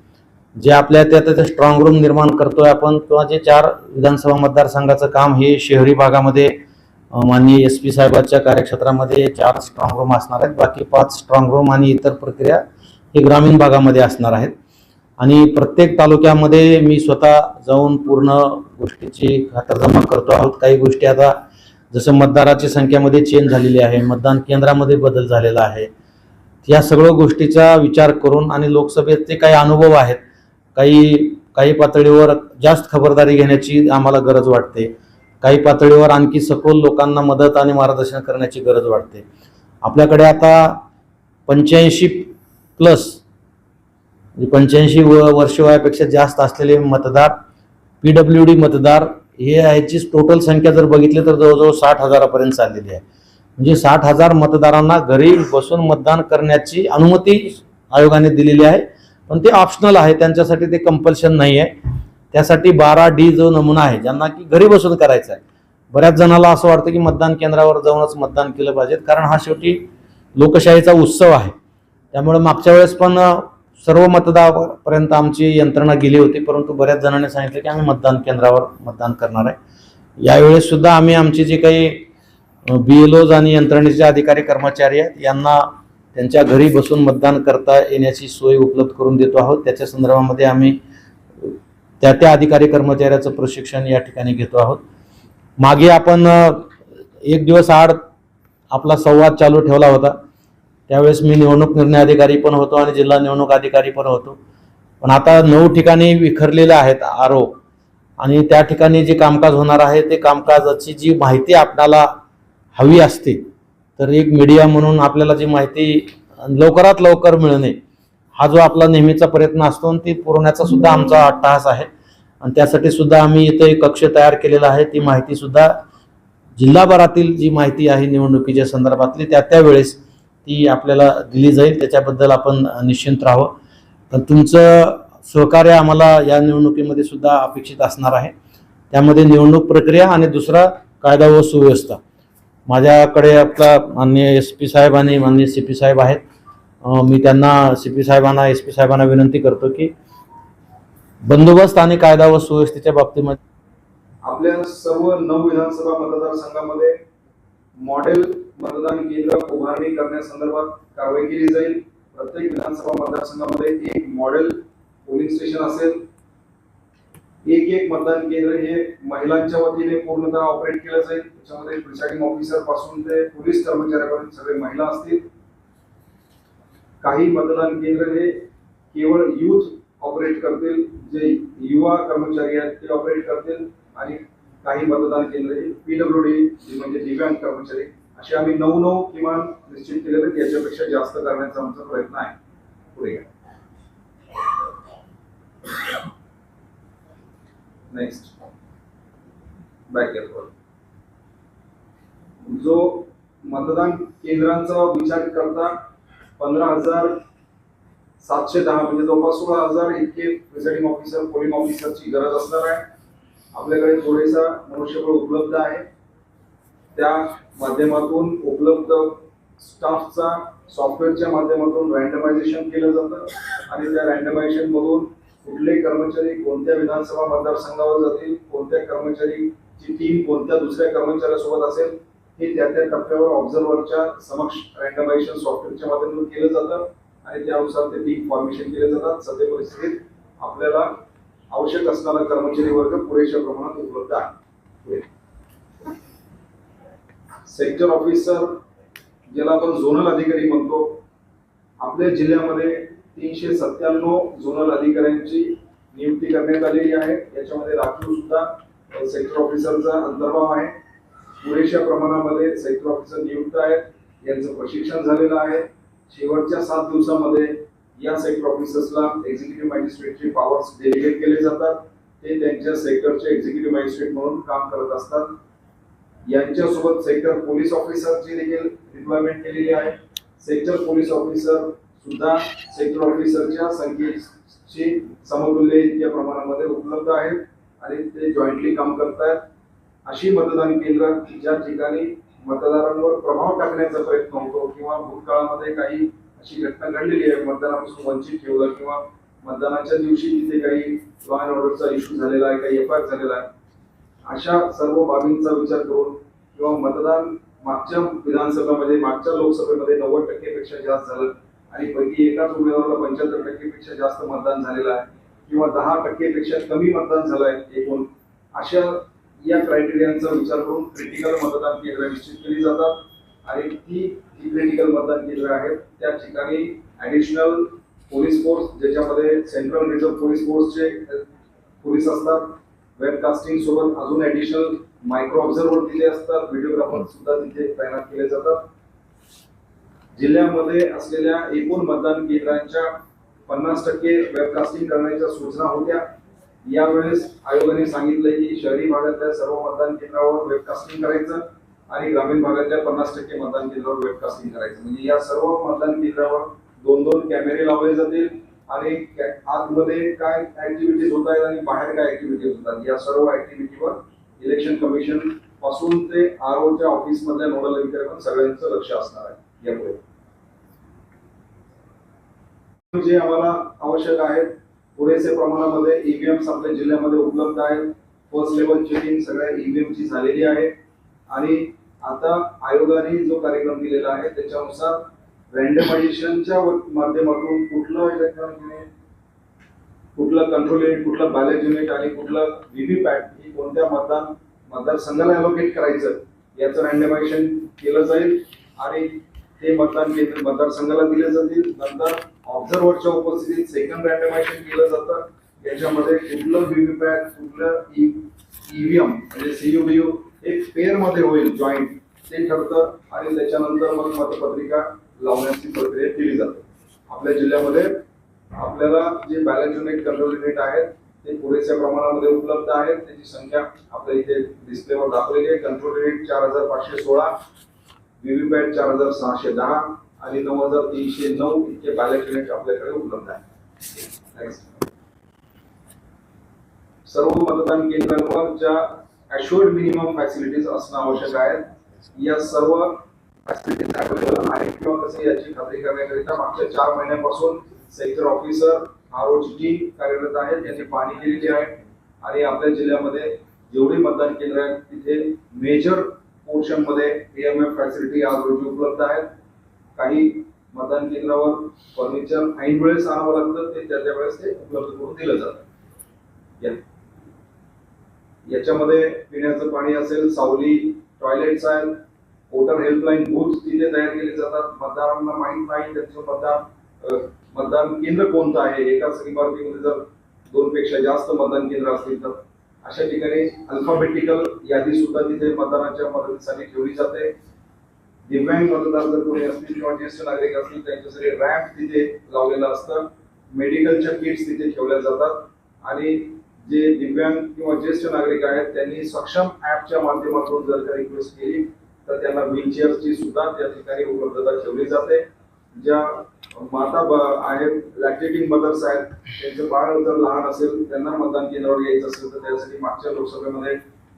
जे आपल्या त्यात स्ट्रॉंग रूम निर्माण करतोय आपण, किंवा जे 4 विधानसभा मतदारसंघाचं काम हे शहरी भागामध्ये माननीय SP साहेबांच्या कार्यक्षेत्रामध्ये 4 स्ट्रॉंग रूम असणार आहेत. बाकी 5 स्ट्रॉंग रूम आणि इतर प्रक्रिया हे ग्रामीण भागामध्ये असणार आहेत. आणि प्रत्येक तालुक्यामध्ये मी स्वतः जाऊन पूर्ण गोष्टीची खातरजमा करतो आहोत. काही गोष्टी आता जसं मतदाराची संख्येमध्ये चेंज झालेली आहे, मतदान केंद्रामध्ये बदल झालेला आहे, या सगळ्या गोष्टीचा विचार करून आणि लोकसभेचे काही अनुभव आहेत, काही पातळीवर जास्त खबरदारी घेण्याची आम्हाला गरज वाटते, काही पातळीवर आणखी सखोल लोकांना मदत आणि मार्गदर्शन करण्याची गरज वाटते. आपल्याकडे आता 85+ 85 वर्ष वयापेक्षा जास्त असलेले मतदार, PWD मतदार हे याची टोटल संख्या जर बघितली तर जवळजवळ 60,000पर्यंत चाललेली आहे. म्हणजे 60,000 मतदारांना घरी बसून मतदान करण्याची अनुमती आयोगाने दिलेली आहे, पण ते ऑप्शनल आहे, त्यांच्यासाठी ते कंपल्शन नाही आहे. त्यासाठी 12D जो नमुना आहे, ज्यांना की घरी बसून करायचा आहे. बऱ्याच जणाला असं वाटतं की मतदान केंद्रावर जाऊनच मतदान केलं पाहिजे, कारण हा शेवटी लोकशाहीचा उत्सव आहे. त्यामुळे मागच्या वेळेस पण सर्व मतदारापर्यंत आमची यंत्रणा गेली होती, परंतु बऱ्याच जणांनी सांगितलं की आम्ही मतदान केंद्रावर मतदान करणार आहे. यावेळेस सुद्धा आम्ही आमची जे काही BLOs आणि यंत्रणेचे अधिकारी कर्मचारी आहेत यांना त्यांच्या घरी बसून मतदान करता येण्याची सोय उपलब्ध करून देतो आहोत. त्याच्या संदर्भामध्ये आम्ही त्या अधिकारी कर्मचाऱ्याचं प्रशिक्षण या ठिकाणी घेतो आहोत. मागे आपण 1 दिवस आड आपला संवाद चालू ठेवला होता, त्यावेळेस मी निवडणूक निर्णय अधिकारी पण होतो आणि जिल्हा निवडणूक अधिकारी पण होतो. पण आता 9 ठिकाणी विखरलेले आहेत RO, आणि त्या ठिकाणी जे कामकाज होणार आहे ते कामकाजाची जी माहिती आपल्याला हवी असते, तर एक मीडिया म्हणून आपल्याला जी माहिती लवकरात लवकर मिळणे हा जो आपला नेहमीचा प्रयत्न असतो, ती पुरवण्याचा सुद्धा आमचा अट्टहास आहे. आणि त्यासाठी सुद्धा आम्ही इथे एक कक्ष तयार केलेला आहे. ती माहिती सुद्धा जिल्हाभरातील जी माहिती आहे निवडणुकीच्या संदर्भातली त्यावेळेस ती आपल्याला दिली जाईल. त्याच्याबद्दल आपण निश्चिंत राहावं. तर तुमचं सहकार्य आम्हाला या निवडणुकीमध्ये सुद्धा अपेक्षित असणार आहे. त्यामध्ये निवडणूक प्रक्रिया आणि दुसरा कायदा व सुव्यवस्था. माझ्याकडे आपला माननीय SP साहेब आणि माननीय CP साहेब आहेत. मी त्यांना CP साहेबांना SP साहेबांना विनंती करतो की बंदोबस्त आणि कायदा व सुव्यवस्थेच्या बाबतीमध्ये आपल्या सर्व 9 विधानसभा मतदारसंघामध्ये मॉडेल मतदान केंद्र उभारणी करण्यासंदर्भात कारवाई केली जाईल. प्रत्येक विधानसभा मतदारसंघामध्ये एक मॉडेल पोलिंग स्टेशन असेल. एक मतदान केंद्र हे महिलांच्या वतीने पूर्णतः ऑपरेट केलं जाईल. त्याच्यामध्ये प्रिसाइडिंग ऑफिसर पासून ते पोलीस कर्मचाऱ्यापर्यंत सगळे महिला असतील. काही मतदान केंद्र हे केवळ युथ ऑपरेट करतील, जे युवा कर्मचारी आहेत ते ऑपरेट करतील. आणि काही मतदान केंद्र हे PWD म्हणजे दिव्यांग कर्मचारी, असे आम्ही 9 किमान निश्चित केलेले आहेत. याच्यापेक्षा जास्त करण्याचा आमचा प्रयत्न आहे. पुढे नेक्स्ट बॅक जो मतदान केंद्रांचा विचार करता 15,710 म्हणजे जवळपास 16,000 इतके प्रिसाइडिंग ऑफिसर, पोलिंग ऑफिसरची गरज असणार आहे. आपल्याकडे थोडेसा मनुष्यबळ उपलब्ध आहे. त्या माध्यमातून उपलब्ध स्टाफचा सॉफ्टवेअरच्या माध्यमातून रँडमायझेशन केलं जातं आणि त्या रँडमायझेशन मधून कुठले कर्मचारी कोणत्या विधानसभा मतदारसंघावर जातील, कोणत्या कर्मचारीची टीम कोणत्या दुसऱ्या कर्मचाऱ्यासोबत असेल, हे त्या टप्प्यावर ऑब्झर्व्हरच्या समक्ष रँडमायझेशन सॉफ्टवेअरच्या माध्यमातून केलं जातं आणि त्यानुसार ते टीम फॉर्मेशन केले जातात. सध्या परिस्थितीत आपल्याला आवश्यक असणारा कर्मचारी वर्ग पुरेशा प्रमाणात उपलब्ध आहे. सेक्टर ऑफिसर ज्याला आपण झोनल अधिकारी म्हणतो, आपल्या जिल्ह्यामध्ये 397 झोनल अधिकाऱ्यांची नियुक्ती करण्यात आलेली आहे. याच्यामध्ये राखीव सुद्धा सेक्टर ऑफिसरचा अंतर्भाव आहे. पुरेशा प्रमाणामध्ये सेक्टर ऑफिसर नियुक्त आहेत. यांचं प्रशिक्षण झालेलं आहे. शेवटच्या 7 दिवसामध्ये या सेक्टर ऑफिसर्सला एक्झिक्युटिव्ह मॅजिस्ट्रेटचे पॉवर्स डेलिगेट केले जातात. ते त्यांच्या सेक्टरचे एक्झिक्युटिव्ह मॅजिस्ट्रेट म्हणून काम करत असतात. यांच्यासोबत सेक्टर पोलीस ऑफिसरची देखील डिप्लॉयमेंट केलेली आहे. सेक्टर पोलीस ऑफिसर सुद्धा सेक्टर ऑफिसरच्या संख्येची समतुल्य इतक्या प्रमाणामध्ये उपलब्ध आहेत आणि ते जॉईंटली काम करतात. अशी मतदान केंद्र ज्या ठिकाणी मतदारांवर प्रभाव टाकण्याचा प्रयत्न होतो किंवा भूतकाळामध्ये काही अशी घटना घडलेली आहे, मतदानापासून वंचित ठेवलं किंवा मतदानाच्या दिवशी तिथे काही लॉ अँड ऑर्डरचा इश्यू झालेला आहे, काही FIR झालेला आहे, अशा सर्व बाबींचा विचार करून किंवा मतदान मागच्या विधानसभेमध्ये मागच्या लोकसभेमध्ये 90% पेक्षा जास्त झालं आणि पैकी एकाच उमेदवाराला 75% पेक्षा जास्त मतदान झालेलं आहे किंवा 10% पेक्षा कमी मतदान झालं आहे एकूण, अशा या क्रायटेरियांचा विचार करून क्रिटिकल मतदान केंद्र निश्चित केली जातात. आणि ती क्रिटिकल मतदान केंद्र आहेत त्या ठिकाणी ऍडिशनल पोलीस फोर्स, ज्याच्यामध्ये सेंट्रल रिझर्व्ह पोलीस फोर्सचे पोलीस असतात, वेबकास्टिंग सोबत अजून ऍडिशनल मायक्रो ऑब्झर्व्हर तिथे असतात, व्हिडिओग्राफर सुद्धा तिथे तैनात केले जातात. जिल्ह्यामध्ये असलेल्या एकूण मतदान केंद्रांच्या 50% वेबकास्टिंग करण्याच्या सूचना होत्या. यावेळेस आयोगाने सांगितलं की शहरी भागातल्या सर्व मतदान केंद्रावर वेबकास्टिंग करायचं आणि ग्रामीण भागातल्या 50% मतदान केंद्रावर वेबकास्टिंग करायचं. म्हणजे या सर्व मतदान केंद्रावर 2-2 कॅमेरे लावले जातील आणि आतमध्ये काय ऍक्टिव्हिटीज होत आहेत आणि बाहेर काय ऍक्टिव्हिटीज होतात या सर्व ऍक्टिव्हिटीवर इलेक्शन कमिशन पासून ते ROच्या ऑफिस मधल्या नोडल अधिकाऱ्यांना सगळ्यांचं लक्ष असणार आहे. यापुढे जे आम्हाला आवश्यक आहेत पुरेसे प्रमाणामध्ये EVMs आपल्या जिल्ह्यामध्ये उपलब्ध आहेत. फर्स्ट लेवल चेकिंग सगळ्या EVM ची झालेली आहे आणि आता आयोगाने जो कार्यक्रम दिलेला आहे त्याच्यानुसार रँडमायझेशनच्या माध्यमातून कुठलं कंट्रोल युनिट, कुठलं बॅलेट युनिट आणि कुठलं VVPAT ही कोणत्या मतदारसंघाला अलोकेट करायचं याचं रँडमायझेशन केलं जाईल आणि ते मतदान केंद्र मतदारसंघाला दिले जातील. नंतर ऑब्झर्व्हरच्या उपस्थितीत सेकंड रँडमायझेशन केलं जातं. याच्यामध्ये कुठलं VVPAT, कुठलं EVM म्हणजे CUBU एक पेअर मध्ये होईल, जॉईंट ते ठरतं आणि त्याच्यानंतर मग मतपत्रिका लावण्याची प्रक्रिया केली जाते. आपल्या जिल्ह्यामध्ये आपल्याला जे बॅलेट युनिट, कंट्रोल युनिट आहेत ते पुरेशा प्रमाणामध्ये उपलब्ध आहेत. त्याची संख्या आपल्या इथे डिस्प्लेवर दाखवलेली आहे. कंट्रोल युनिट 4,516, VVPAT 4,610 आणि 9,309 इतके बॅलेट युनिट आपल्याकडे उपलब्ध आहे. सर्व मतदान केंद्रांवर ज्या अश्युअर्ड मिनिमम फॅसिलिटीज असणं आवश्यक आहे, या सर्व फॅसिलिटीज अवेलेबल आहेत किंवा कसे याची खात्री करण्याकरिता मागच्या 4 महिन्यापासून सेक्टर ऑफिसर ROची टीम कार्यरत आहे. त्यांनी पाहणी केलेली आहे आणि आपल्या जिल्ह्यामध्ये जेवढी मतदान केंद्र आहेत तिथे मेजर पोर्शन मध्ये AMF फॅसिलिटी आज रोजी उपलब्ध आहेत. काही मतदान केंद्रावर फर्निचर ऐन वेळेस आणावं लागतं, ते त्या वेळेस ते उपलब्ध करून दिलं जातं. याच्यामध्ये पिण्याचं पाणी असेल, सावली, टॉयलेट्स आहेत, वोटर हेल्पलाईन बूथ तिथे तयार केले जातात. मतदारांना माहीत नाही त्यांचं मतदान केंद्र कोणतं आहे. एकाच इमारतीमध्ये जर 2 पेक्षा जास्त मतदान केंद्र असतील तर अशा ठिकाणी अल्फाबेटिकल यादी सुद्धा तिथे मतदानाच्या मदतीसाठी ठेवली जाते. दिव्यांग मतदार जर कोणी असतील किंवा ज्येष्ठ नागरिक असतील त्यांच्यासाठी रॅम्प तिथे लावलेलं असतं. मेडिकलच्या किट्स तिथे ठेवल्या जातात आणि जे दिव्यांग किंवा ज्येष्ठ नागरिक आहेत त्यांनी सक्षम ऍपच्या माध्यमातून जर का रिक्वेस्ट केली तर त्यांना व्हीलचेअरची सुद्धा त्या ठिकाणी उपलब्धता ठेवली जाते. ज्या माता आहेत, लॅक्टेटिंग मदर्स आहेत, त्यांचं बाळ जर लहान असेल त्यांना मतदान केंद्रावर यायचं असेल तर त्यासाठी मागच्या लोकसभेमध्ये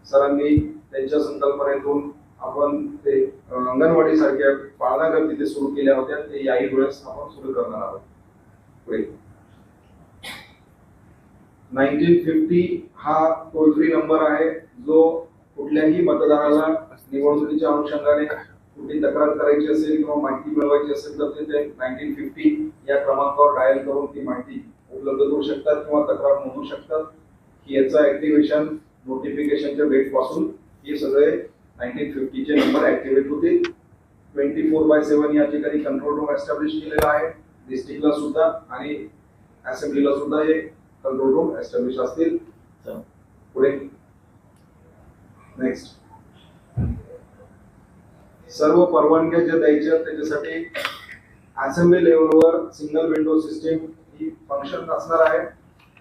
सरांनी त्यांच्या संकल्पनेतून आपण ते अंगणवाडी सारख्या पाळणाघर तिथे सुरू केल्या होत्या. ते याही वेळेस आपण सुरू करणार आहोत. पुढे 1950 हा टोल फ्री नंबर आहे जो कुठल्याही मतदाराला निवडणुकीच्या अनुषंगाने कुठली तक्रार करायची असेल किंवा माहिती मिळवायची असेल तर ते 1950 या क्रमांकावर डायल करून ती माहिती उपलब्ध करू शकतात किंवा तक्रार नोंदवू शकतात. की याचा ऍक्टिव्हेशन नोटिफिकेशनच्या डेट पासून हे सगळे 1950 चे नंबर ऍक्टिव्हेट होतील. 24/7 या ठिकाणी कंट्रोल रूम एस्टॅब्लिश केलेला आहे. डिस्ट्रिक्टला सुद्धा आणि असेंब्लीला सुद्धा हे कंट्रोल रूम एस्टॅब्लिश असतील. पुढे नेक्स्ट, सर्व परवानग्या ज्या द्यायच्या त्याच्यासाठी असेंब्ली लेवलवर सिंगल विंडो सिस्टीम ही फंक्शन असणार आहे.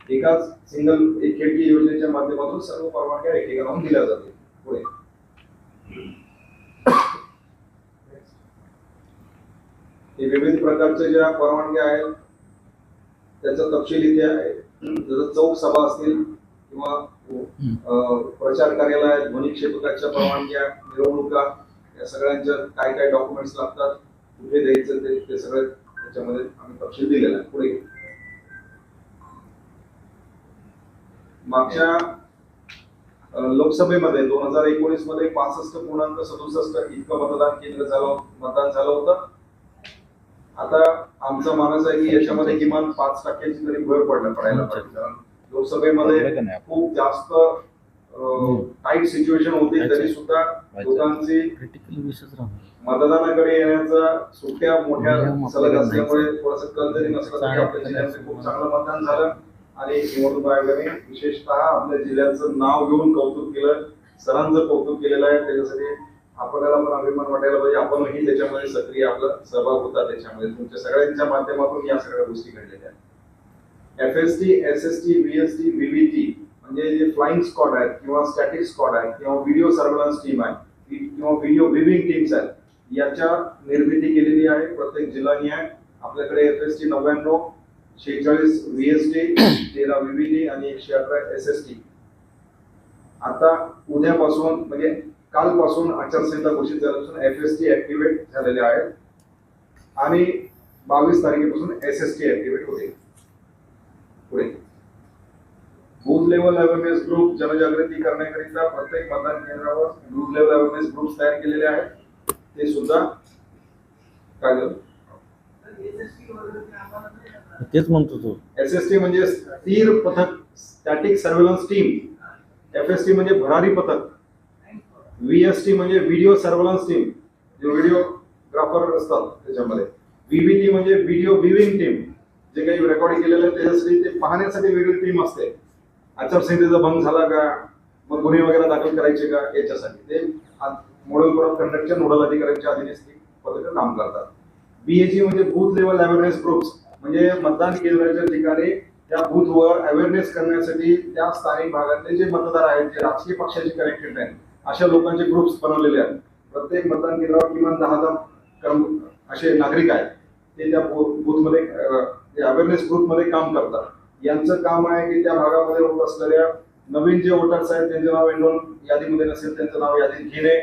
एकाच एक खिडकी योजनेच्या माध्यमातून सर्व परवानग्या एकेकाला दिल्या जातील. पुढे हे विविध प्रकारच्या ज्या परवानग्या आहेत त्याचा तपशील इथे आहे. जसं चौक सभा असतील किंवा प्रचार कार्यालय, ध्वनी क्षेपकाच्या परवानग्या, मिरवणुका, या सगळ्यांच्या काय काय डॉक्युमेंट्स लागतात, कुठे द्यायचं ते सगळं त्याच्यामध्ये आम्ही तपशील दिलेला आहे. पुढे मागच्या लोकसभेमध्ये 2019 मध्ये 65.67 इतकं मतदान झालं होतं. आता आमचा मानस आहे की याच्यामध्ये किमान 5% तरी भर पडायला पाहिजे. कारण लोकसभेमध्ये खूप जास्त टाईट सिच्युएशन होती तरी सुद्धा लोकांची मतदानाकडे येण्याचा सुट्ट्या मोठ्या सलग असल्यामुळे थोडंसं कल जरी नसलं तरी आपल्या जिल्ह्याचं खूप चांगलं मतदान झालं. आणि निवडणूक आयोगाने विशेषतः आपल्या जिल्ह्याचं नाव घेऊन कौतुक केलं, सरांचं कौतुक केलेलं आहे. त्याच्यासाठी आपल्याला पण अभिमान वाटायला पाहिजे. आपणही त्याच्यामध्ये सक्रिय आपला सहभाग होता. त्याच्यामध्ये तुमच्या सगळ्यांच्या माध्यमातून या सगळ्या गोष्टी घडलेल्या आहेत. FST, SST, VST, VVT म्हणजे जे फ्लाइंग स्क्वॉड आहेत किंवा स्टॅटिक स्क्वॉड आहेत किंवा व्हिडिओ सर्व्हेलन्स टीम आहे किंवा व्हिडिओ व्हिविंग टीम्स आहेत, याच्या निर्मिती केलेली आहे प्रत्येक जिल्ह्याने आहे. आपल्याकडे FST 99, 46 VST, 13 VVT आणि 118 SST. आता उद्यापासून म्हणजे कालपासून आचारसंहिता घोषित झाल्यापासून FST ऍक्टिव्हेट झालेले आहेत आणि 22 तारखेपासून SST ऍक्टिव्हेट होतील. पुढे बूथ लेवल अवेअरनेस ग्रुप जनजागृती करण्याकरिता प्रत्येक मतदान केंद्रावर बूथ लेवल अवेअरनेस ग्रुप तयार केलेले आहेत. ते सुद्धा काय तेच म्हणतो तो. SST म्हणजे स्थिर पथक, स्टॅटिक सर्व्हेलन्स टीम. FST म्हणजे भरारी पथक. VST म्हणजे व्हिडिओ सर्व्हेलन्स टीम, जे व्हिडिओग्राफर असतात त्याच्यामध्ये. VVT म्हणजे व्हिडिओ व्हिविंग टीम, जे काही रेकॉर्डिंग केलेलं आहे त्याच्यासाठी ते पाहण्यासाठी वेगळी टीम असते. आचारसंहितेचा भंग झाला का, मग गुन्हे वगैरे दाखल करायचे का, याच्यासाठी ते मॉडेल कोड ऑफ कंडक्टच्या नोडल अधिकाऱ्यांच्या अधीनच ती पथकं काम करतात. BAG म्हणजे बूथ लेवल अवेअरनेस ग्रुप्स, म्हणजे मतदान केंद्राच्या ठिकाणी त्या बूथवर अवेअरनेस करण्यासाठी त्या स्थानिक भागातले जे मतदार आहेत, जे राजकीय पक्षाशी कनेक्टेड आहेत, अशा लोकांचे ग्रुप्स बनवलेले आहेत. प्रत्येक मतदान केंद्रावर किमान 10 असे नागरिक आहेत, ते त्या बूथमध्ये अवेअरनेस ग्रुपमध्ये काम करतात. यांचं काम आहे की त्या भागामध्ये होत असलेल्या नवीन जे वोटर्स आहेत त्यांचं नाव एनरोल यादीमध्ये नसेल त्यांचं नाव यादीत घेणे,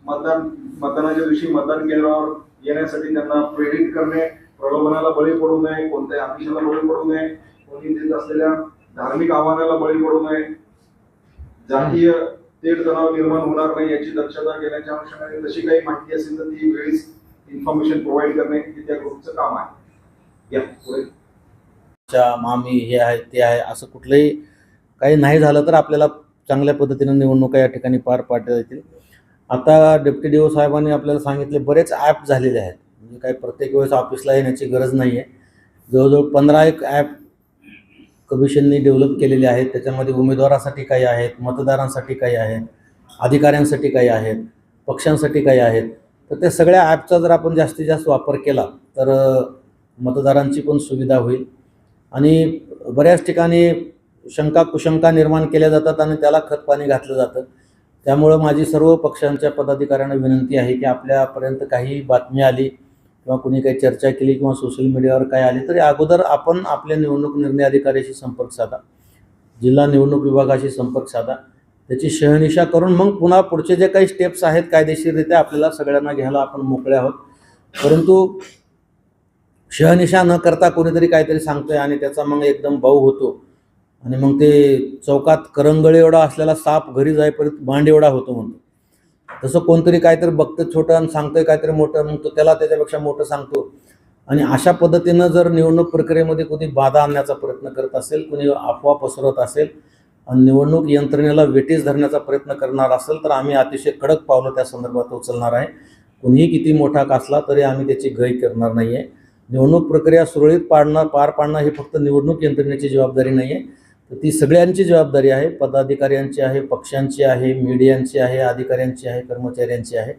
मतदानाच्या दिवशी मतदान केंद्रावर येण्यासाठी त्यांना प्रेरित करणे, प्रलोभनाला बळी पडू नये, कोणत्याही आमिषाला बळी पडू नये, कोणी देत असलेल्या धार्मिक आव्हानाला बळी पडू नये, जातीय तेढ तणाव निर्माण होणार नाही याची दक्षता घेण्याच्या अनुषंगाने तशी काही माहिती असेल तर ती वेळीच इन्फॉर्मेशन प्रोव्हाइड करणे हे त्या ग्रुपचं काम आहे. या पुढे मामी हे आहे ते आहे असं कुठलंही काही नाही झालं तर आपल्याला चांगल्या पद्धतीने निवडणुका या ठिकाणी पार पाडल्या जातील. आता डेप्युटी डी ओ साहेबांनी आपल्याला सांगितले बरेच ॲप झालेले आहेत, म्हणजे काही प्रत्येक वेळेस ऑफिसला येण्याची गरज नाही आहे. जवळजवळ 15 एक ॲप कमिशननी डेव्हलप केलेले आहेत. त्याच्यामध्ये उमेदवारासाठी काही आहेत, मतदारांसाठी काही आहेत, अधिकाऱ्यांसाठी काही आहेत, पक्षांसाठी काही आहेत. तर त्या सगळ्या ॲपचा जर आपण जास्तीत जास्त वापर केला तर मतदारांची पण सुविधा होईल. आणि बऱ्याच ठिकाणी शंका कुशंका निर्माण केल्या जातात आणि त्याला खतपाणी घातलं जातं. त्यामुळं माझी सर्व पक्षांच्या पदाधिकाऱ्यांना विनंती आहे की आपल्यापर्यंत काही बातमी आली किंवा कुणी काही चर्चा केली किंवा सोशल मीडियावर काय आली तरी अगोदर आपण आपल्या निवडणूक निर्णय अधिकाऱ्याशी संपर्क साधा, जिल्हा निवडणूक विभागाशी संपर्क साधा, त्याची शहानिशा करून मग पुन्हा पुढचे जे काही स्टेप्स आहेत कायदेशीररित्या आपल्याला सगळ्यांना घ्यायला आपण मोकळे आहोत. परंतु शहानिशा न करता कोणीतरी काहीतरी सांगतंय आणि त्याचा मग एकदम भाऊ होतो आणि मग ते चौकात करंगळे एवढा असलेला साप घरी जाईपर्यंत भांड एवढा होतो म्हणतो. तसं कोणतरी काहीतरी बघतं छोटं आणि सांगतंय काहीतरी मोठं, मग तो त्याला त्याच्यापेक्षा मोठं सांगतो. आणि अशा पद्धतीनं जर निवडणूक प्रक्रियेमध्ये कोणी बाधा आणण्याचा प्रयत्न करत असेल, कोणी अफवा पसरवत असेल आणि निवडणूक यंत्रणेला वेठीस धरण्याचा प्रयत्न करणार असेल तर आम्ही अतिशय कडक पावलं त्या संदर्भात उचलणार आहे. कुणीही किती मोठा असला तरी आम्ही त्याची गय करणार नाही आहे. निवडणूक प्रक्रिया सुरळीत पार पाडणं ही फक्त निवडणूक यंत्रणेची जबाबदारी नाही आहे, तर ती सगळ्यांची जबाबदारी आहे. पदाधिकाऱ्यांची आहे, पक्षांची आहे, मीडियांची आहे, अधिकाऱ्यांची आहे, कर्मचाऱ्यांची आहे.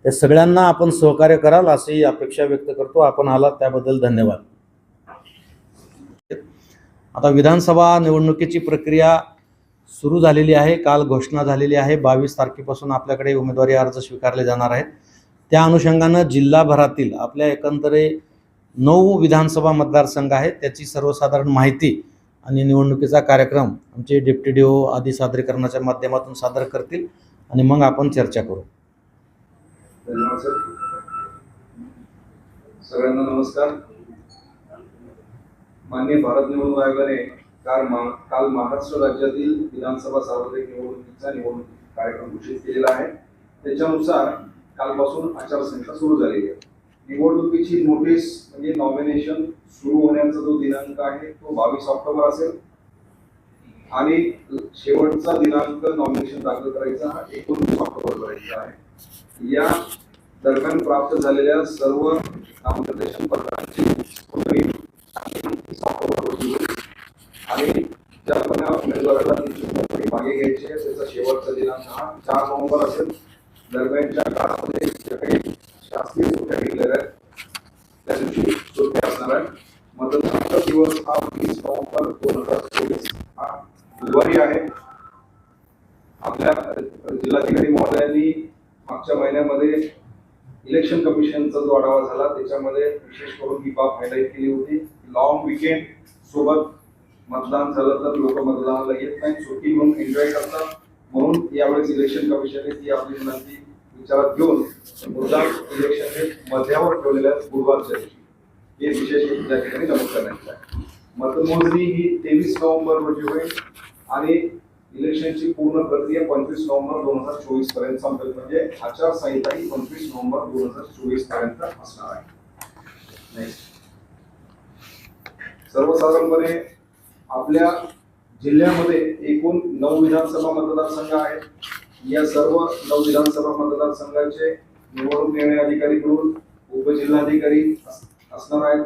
त्या सगळ्यांना आपण सहकार्य कराल अशी अपेक्षा व्यक्त करतो. आपण आलात त्याबद्दल धन्यवाद. आता विधानसभा निवडणुकीची प्रक्रिया सुरू झालेली आहे. काल घोषणा झालेली आहे. 22 तारखेपासून आपल्याकडे उमेदवारी अर्ज स्वीकारले जाणार आहेत. त्या अनुषंगानं जिल्हाभरातील आपल्या एकंदरे 9 विधानसभा मतदारसंघ आहेत, त्याची सर्वसाधारण माहिती आणि निवडणुकीचा कार्यक्रम आमचे डेप्युटी डी ओ आदी सादरीकरणाच्या माध्यमातून सादर करतील आणि मग आपण चर्चा करू. धन्यवाद सर. सगळ्यांना नमस्कार. माननीय भारत निवडणूक आयोगाने काल महाराष्ट्र राज्यातील विधानसभा सार्वत्रिक निवडणूक कार्यक्रम घोषित केलेला आहे. त्याच्यानुसार कालपासून आचारसंहिता सुरू झालेली आहे. निवडणुकीची नोटीस म्हणजे नॉमिनेशन सुरू होण्याचा जो दिनांक आहे तो 22 ऑक्टोबर असेल आणि शेवटचा दिनांक नॉमिनेशन दाखल करायचा हा 19 ऑक्टोबर पर्यंत आहे. या दरम्यान प्राप्त झालेल्या सर्व नामनिर्देशन पत्रांची नोंदणी 30 ऑक्टोबर रोजी होईल आणि ज्या पण उमेदवाराला त्यांची नोंदणी मागे घ्यायची आहे त्याचा शेवटचा दिनांक हा 4 नोव्हेंबर असेल. दरम्यानच्या काळामध्ये ज्या काही शासकीय सुट्ट्या घेतलेल्या आहेत त्या दिवशी सुट्ट्या असणार आहे. मतदानाचा दिवस हा 20 नोव्हेंबर 2024 हा बुधवारी आहे. आपल्या जिल्हाधिकारी महोदयांनी मागच्या महिन्यामध्ये इलेक्शन कमिशनचा जो आढावा झाला त्याच्यामध्ये विशेष करून ही बाब हायलाईट केली होती. लॉंग विकेंड सोबत मतदान झालं तर लोक मतदानाला येत नाही, सुट्टी म्हणून एन्जॉय करतात. म्हणून यावेळेस इलेक्शन कमिशनने ती आपली विनंती विचारात घेऊन मुद्दाम इलेक्शन मध्यावर ठेवलेल्या गुरुवारच्या दिवशी हे विशेष त्या ठिकाणी नमूद करण्यात आहे. मतमोजणी ही 23 नोव्हेंबर रोजी होईल आणि इलेक्शनची पूर्ण प्रक्रिया 25 नोव्हेंबर 2024 पर्यंत संपेल. म्हणजे आचारसंहिता ही 25 नोव्हेंबर 2024 पर्यंत असणार आहे. सर्वसाधारणपणे आपल्या जिल्ह्यामध्ये एकूण 9 विधानसभा मतदारसंघ आहेत. या सर्व 9 विधानसभा मतदारसंघाचे निवडणूक निर्णय अधिकारीकडून उपजिल्हाधिकारी असणार आहेत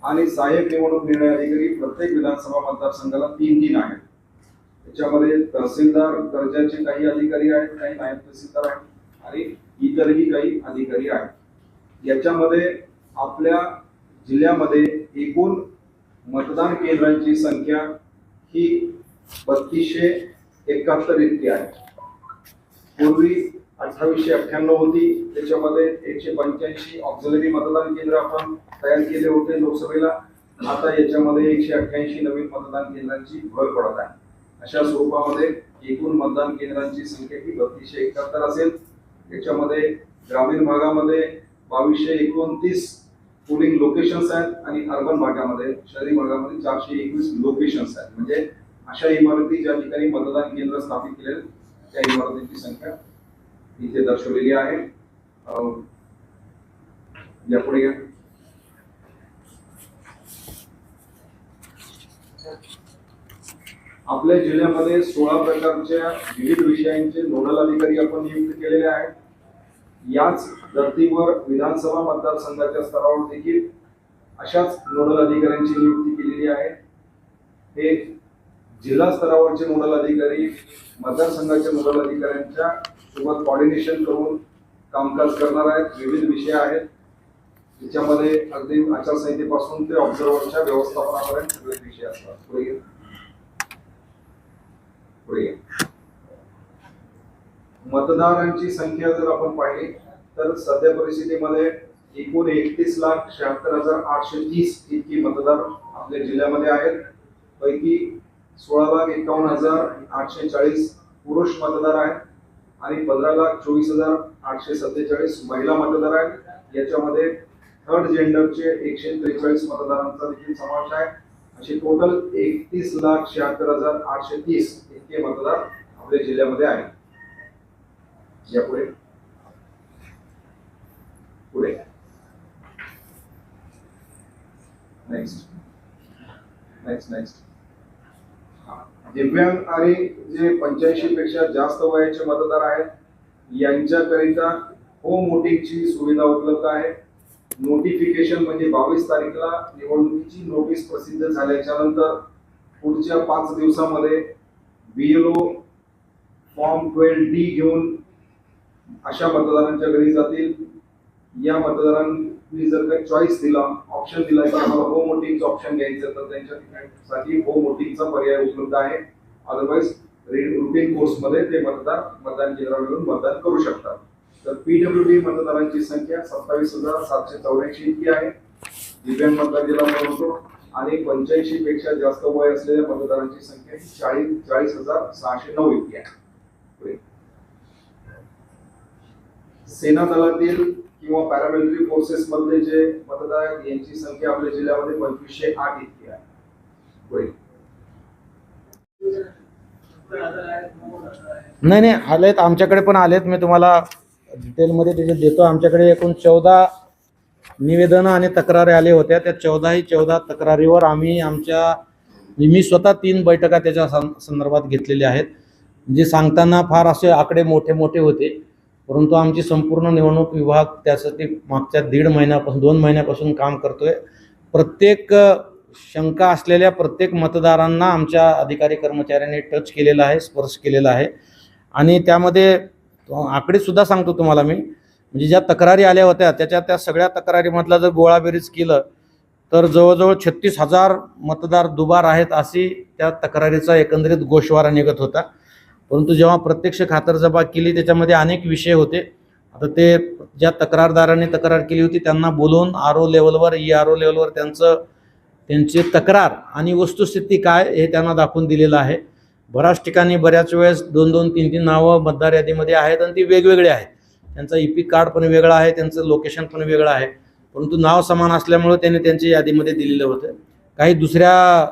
आणि सहाय्यक निवडणूक निर्णय अधिकारी प्रत्येक विधानसभा मतदारसंघाला 3 आहेत. त्याच्यामध्ये तहसीलदार दर्जाचे काही अधिकारी आहेत, काही नायब तहसीलदार आहेत आणि इतरही काही अधिकारी आहेत. याच्यामध्ये आपल्या जिल्ह्यामध्ये एकूण मतदान केंद्रांची संख्या ही 3271 इतकी आहे. पूर्वी 2898 होती. त्याच्यामध्ये 185 ऑक्झिलरी मतदान केंद्र आपण तयार केले होते लोकसभेला. आता याच्यामध्ये 188 नवीन मतदान केंद्रांची भर पडत आहे. अशा स्वरूपामध्ये एकूण मतदान केंद्रांची संख्या ही 3271 असेल. याच्यामध्ये ग्रामीण भागामध्ये 2229 पोलिंग लोकेशन्स आहेत आणि अर्बन भागामध्ये शहरी भागामध्ये 421 लोकेशन्स आहेत. म्हणजे अशा इमारती ज्या ठिकाणी मतदान केंद्र स्थापित केले त्या इमारतींची संख्या इथे दर्शवलेली आहे. यापुढे घ्या. आपल्या जिल्ह्यामध्ये 16 प्रकारच्या विविध विषयांचे नोडल अधिकारी आपण नियुक्त केलेले आहेत. याच धर्तीवर विधानसभा मतदारसंघाच्या स्तरावर देखील अशाच नोडल अधिकाऱ्यांची नियुक्ती केलेली आहे. हे जिल्हा स्तरावरचे नोडल अधिकारी मतदारसंघाच्या नोडल अधिकाऱ्यांच्या सोबत कोऑर्डिनेशन करून कामकाज करणार आहेत. विविध विषय आहेत त्याच्यामध्ये अगदी आचारसंहितेपासून ते ऑब्झर्व्हरच्या व्यवस्थापनापर्यंत सगळे विषय असतात. पुढे मतदारांची संख्या जर आपण पाहिली तर सध्या परिस्थितीमध्ये एकूण 31,76,830 इतकी मतदार आपल्या जिल्ह्यामध्ये आहेत. पैकी 16,51,840 पुरुष मतदार आहेत आणि 15,24,847 महिला मतदार आहेत. याच्यामध्ये थर्ड जेंडरचे 143 मतदारांचा देखील समावेश आहे. असे टोटल 31,76,830 इतके मतदार आपल्या जिल्ह्यामध्ये आहेत. यापुढे पुढे नेक्स्ट दिव्यांग आणि जे 85 पेक्षा जास्त वयाचे मतदार आहेत यांच्याकरिता होम वोटिंगची सुविधा उपलब्ध आहे. नोटिफिकेशन म्हणजे 22 तारीखला निवडणुकीची नोटीस प्रसिद्ध झाल्याच्या नंतर पुढच्या 5 दिवसामध्ये BLO फॉर्म 12D घेऊन अशा मतदारांच्या घरी जातील. या मतदारांनी जर काही चॉईस दिला, ऑप्शन दिला की आम्हाला होम वोटिंगचं ऑप्शन घ्यायचं तर त्यांच्यासाठी होम वोटिंगचा पर्याय उपलब्ध आहे. अदरवाईज रुटीन कोर्समध्ये ते मतदान केंद्रावर येऊन मतदान करू शकतात. तर PWD मतदारांची संख्या 27,784 इतकी आहे. दिव्यांग मतदार जिल्हा म्हणतो आणि 85 पेक्षा जास्त वय असलेल्या मतदारांची संख्या 40,609 इतकी आहे. सेना दलातील किंवा पॅरामिलिटरी फोर्सेस मधले जे मतदार आहेत यांची संख्या आपल्या जिल्ह्यामध्ये 2,508 इतकी आहे. नाही आलेत, आमच्याकडे पण आलेत. मी तुम्हाला डिटेलमध्ये त्याचे देतो. आमच्याकडे एकूण 14 निवेदनं आणि तक्रारी आल्या होत्या. त्या 14 तक्रारीवर मी स्वतः 3 बैठका त्याच्या संदर्भात घेतलेल्या आहेत. म्हणजे सांगताना फार असे आकडे मोठे होते, परंतु आमची संपूर्ण निवडणूक विभाग त्यासाठी मागच्या 2 महिन्यापासून काम करतोय. प्रत्येक शंका असलेल्या प्रत्येक मतदारांना आमच्या अधिकारी कर्मचाऱ्यांनी टच केलेला आहे, स्पर्श केलेला आहे. आणि त्यामध्ये आकडे सुद्धा सांगतो तुम्हाला मी. म्हणजे ज्या तक्रारी आल्या होत्या त्या सगळ्या तक्रारीमधला जर गोळाबेरीज केलं तर जवळजवळ 36,000 मतदार दुबार आहेत अशी त्या तक्रारीचा एकंदरीत गोषवारा निघत होता. परंतु जेव्हा प्रत्यक्ष खातरजमा केली त्याच्यामध्ये अनेक विषय होते. आता ते ज्या तक्रारदारांनी तक्रार केली होती त्यांना बोलवून RO लेवलवर ERO लेवलवर त्यांची तक्रार आणि वस्तुस्थिती काय हे त्यांना दाखवून दिलेलं आहे. बऱ्याच ठिकाणी बऱ्याच वेळेस 2-2, 3-3 नावं मतदार यादीमध्ये आहेत आणि ती वेगवेगळी आहेत. त्यांचा EPIC कार्ड पण वेगळं आहे, त्यांचं लोकेशन पण वेगळं आहे, परंतु नाव समान असल्यामुळे त्यांनी त्यांच्या यादीमध्ये दिलेलं होतं. काही दुसऱ्या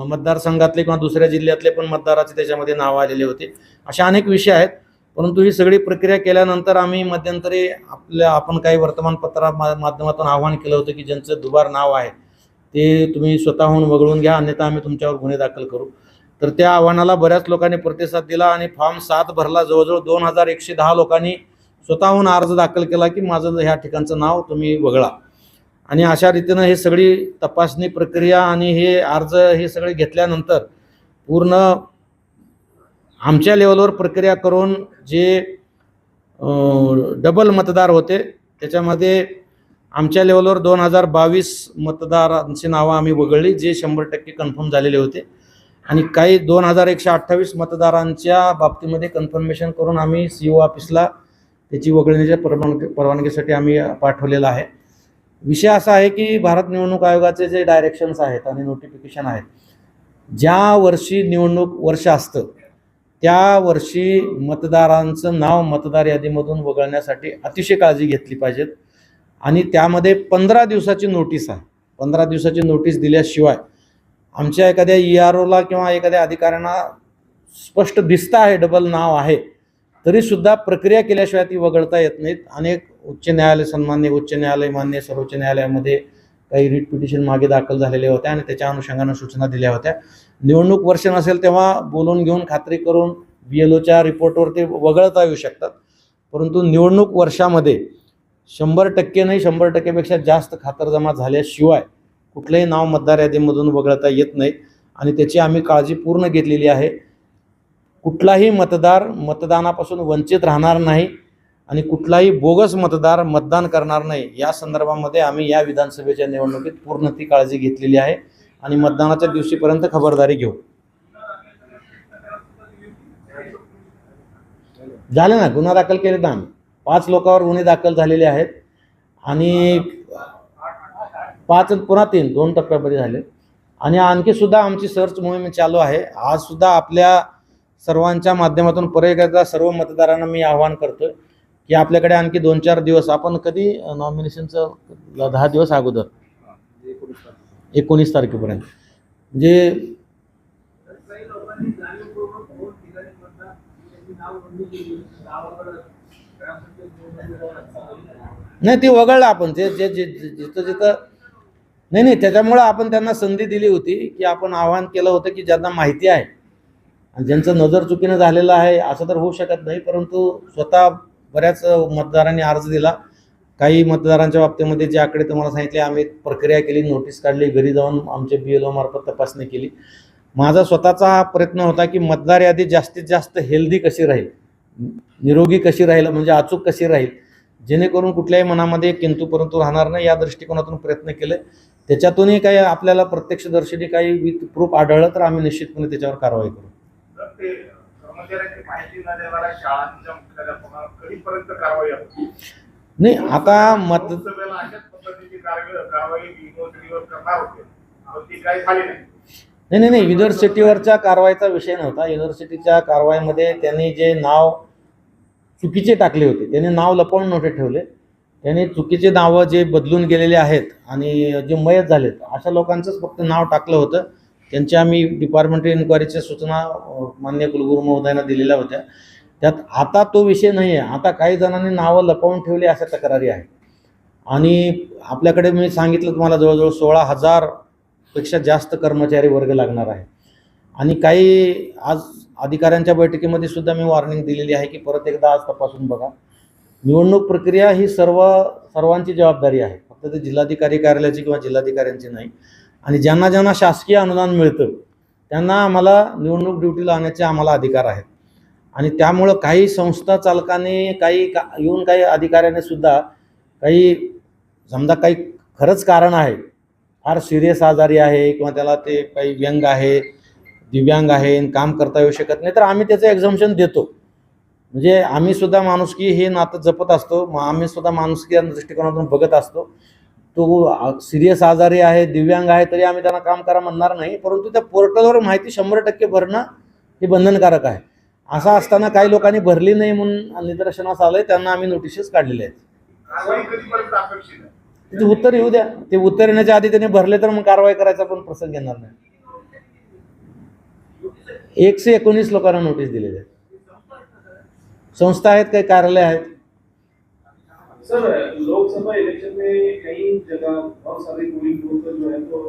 मतदारसंघातले किंवा दुसऱ्या जिल्ह्यातले पण मतदाराचे त्याच्यामध्ये नाव आलेले होते. अशा अनेक विषय आहेत. परंतु ही सगळी प्रक्रिया केल्यानंतर आम्ही मध्यंतरी आपण काही वर्तमानपत्रा माध्यमातून आवाहन केलं होतं की ज्यांचं दुबार नाव आहे ते तुम्ही स्वतःहून वगळून घ्या, अन्यथा आम्ही तुमच्यावर गुन्हे दाखल करू. तर त्या आव्हानाला बऱ्याच लोकांनी प्रतिसाद दिला आणि फॉर्म 7 भरला. जवळजवळ 2,110 लोकांनी स्वतःहून अर्ज दाखल केला की माझं ह्या ठिकाणचं नाव तुम्ही वगळा. आणि अशा रीतीनं हे सगळी तपासणी प्रक्रिया आणि हे अर्ज हे सगळे घेतल्यानंतर पूर्ण आमच्या लेवलवर प्रक्रिया करून जे डबल मतदार होते त्याच्यामध्ये आमच्या लेवलवर 2,022 मतदारांची नावं आम्ही वगळली, जे 100% कन्फर्म झालेले होते. आणि काही 2,128 मतदारांच्या बाबतीमध्ये कन्फर्मेशन करून आम्ही CO ऑफिसला त्याची वगळण्याच्या परवानगीसाठी आम्ही पाठवलेलं आहे. विषय असा आहे की भारत निवडणूक आयोगाचे जे डायरेक्शन्स आहेत आणि नोटिफिकेशन आहेत, ज्या वर्षी निवडणूक वर्ष असतं त्या वर्षी मतदारांचं नाव मतदार यादीमधून वगळण्यासाठी अतिशय काळजी घेतली पाहिजेत. आणि त्यामध्ये 15 दिवसाची नोटीस आहे. 15 दिवसाची नोटीस दिल्याशिवाय आमच्या एखाद्या EROला किंवा एखाद्या अधिकाऱ्यांना स्पष्ट दिसतं आहे डबल नाव आहे तरीसुद्धा प्रक्रिया केल्याशिवाय ती वगळता येत नाहीत. अनेक उच्च न्यायालय, सन्मान्य उच्च न्यायालय, मान्य सर्वोच्च न्यायालयामध्ये काही रिट पिटिशन मागे दाखल झालेल्या होत्या आणि त्याच्या अनुषंगानं सूचना दिल्या होत्या. निवडणूक वर्ष नसेल तेव्हा बोलून घेऊन खात्री करून BLOच्या रिपोर्टवर ते वगळता येऊ शकतात, परंतु निवडणूक वर्षामध्ये 100% नाही 100%पेक्षा जास्त खातरजमा झाल्याशिवाय कुठलंही नाव मतदार यादीमधून वगळता येत नाही आणि त्याची आम्ही काळजी पूर्ण घेतलेली आहे. कुठलाही मतदार मतदानापासून वंचित राहणार नाही आणि कुठलाही बोगस मतदार मतदान करणार नाही या संदर्भामध्ये आम्ही या विधानसभेच्या निवडणुकीत पूर्ण ती काळजी घेतलेली आहे आणि मतदानाच्या दिवशीपर्यंत खबरदारी घेऊ. झाले ना, गुन्हा दाखल केले ना आम्ही. 5 लोकांवर गुन्हे दाखल झालेले आहेत आणि 5 पुन्हा 2 टप्प्यामध्ये झाले आणि आणखी सुद्धा आमची सर्च मोहीम चालू आहे. आज सुद्धा आपल्या सर्वांच्या माध्यमातून परत एकदा सर्व मतदारांना मी आवाहन करतोय की आपल्याकडे आणखी 2-4 दिवस, आपण कधी नॉमिनेशनचं 10 दिवस अगोदर 19 तारखेपर्यंत म्हणजे काही लोकांनी जाणीवपूर्वक वोट दिल्यानंतर त्यांची नाव नोंदणी केली, गावाकडं नाही ते वगळलं आपण जे जे जे जिथं जिथं नाही त्याच्यामुळं आपण त्यांना संधी दिली होती की आपण आवाहन केलं होतं की ज्यांना माहिती आहे आणि ज्यांचं नजर चुकीनं झालेलं आहे असं तर होऊ शकत नाही, परंतु स्वतः बऱ्याच मतदारांनी अर्ज दिला. काही मतदारांच्या बाबतीमध्ये जे आकडे तुम्हाला सांगितले आम्ही प्रक्रिया केली, नोटीस काढली, घरी जाऊन आमच्या BLO मार्फत तपासणी केली. माझा स्वतःचा हा प्रयत्न होता की मतदार यादी जास्तीत जास्त हेल्दी कशी राहील, निरोगी कशी राहील, म्हणजे अचूक कशी राहील, जेणेकरून कुठल्याही मनामध्ये किंतु परंतु राहणार नाही या दृष्टिकोनातून प्रयत्न केले. त्याच्यातूनही काही आपल्याला प्रत्यक्षदर्शीने काही प्रूफ आढळलं तर आम्ही निश्चितपणे त्याच्यावर कारवाई करू. तर ते कर्मचाऱ्यांची माहिती न देणाऱ्या शाळांच्या मुख्याध्यापकांवर कधीपर्यंत कारवाई होती? नाही आता लोकसभेला अशाच पद्धतीची कारवाई युनिव्हर्सिटीवर करणार होते, पण ती काही झाली नाही. नाही युनिव्हर्सिटीवरच्या कारवाईचा विषय नव्हता. युनिव्हर्सिटीच्या कारवाईमध्ये त्यांनी जे नाव चुकीचे टाकले होते, त्यांनी नाव लपवून नव्हते ठेवले, त्यांनी चुकीचे नावं जे बदलून गेलेले आहेत आणि जे मयत झालेत अशा लोकांचंच फक्त नाव टाकलं होतं. त्यांच्या आम्ही डिपार्टमेंटल इन्क्वायरीच्या सूचना माननीय कुलगुरू महोदयांना दिलेल्या होत्या. त्यात आता तो विषय नाही आहे. आता काही जणांनी नावं लपवून ठेवली अशा तक्रारी आहेत आणि आपल्याकडे मी सांगितलं तुम्हाला जवळजवळ 16,000पेक्षा जास्त कर्मचारी वर्ग लागणार आहे आणि काही आज अधिकाऱ्यांच्या बैठकीमध्ये सुद्धा मी वॉर्निंग दिलेली आहे की परत एकदा आज तपासून बघा. निवडणूक प्रक्रिया ही सर्वांची जबाबदारी आहे, फक्त ते जिल्हाधिकारी कार्यालयाची किंवा जिल्हाधिकाऱ्यांची नाही. आणि ज्यांना ज्यांना शासकीय अनुदान मिळतं त्यांना आम्हाला निवडणूक ड्युटीला आणण्याचे आम्हाला अधिकार आहेत आणि त्यामुळं काही संस्था चालकांनी येऊन काही अधिकाऱ्याने सुद्धा काही समजा काही खरंच कारण आहे, फार सिरियस आजारी आहे किंवा त्याला ते काही व्यंग आहे, दिव्यांग आहे, काम करता येऊ शकत नाही, तर आम्ही त्याचं एक्झम्पशन देतो. म्हणजे आम्ही सुद्धा माणुसकी हे नातं जपत असतो, आम्ही सुद्धा माणुसकी या दृष्टिकोनातून बघत असतो. तो सिरियस आजारी आहे, दिव्यांग आहे, तरी आम्ही त्यांना काम करा म्हणणार नाही, परंतु त्या पोर्टलवर माहिती 100% भरणं हे बंधनकारक आहे. असं असताना काही लोकांनी भरली नाही म्हणून निदर्शनास आलंय, त्यांना आम्ही नोटिसेस काढलेले आहेत. कारवाई कधीपर्यंत अपेक्षित आहे? ते उत्तर येऊ द्या. ते उत्तर येण्याच्या आधी त्यांनी भरले तर मग कारवाई करायचा पण प्रसंग येणार नाही. 119 लोकांना नोटीस दिलेली आहे. संस्था आहेत, काही कार्यालय आहेत. सर, लोकसभा इलेक्शन में कई जगह बहुत सारे पोलिंग बूथ जो है तो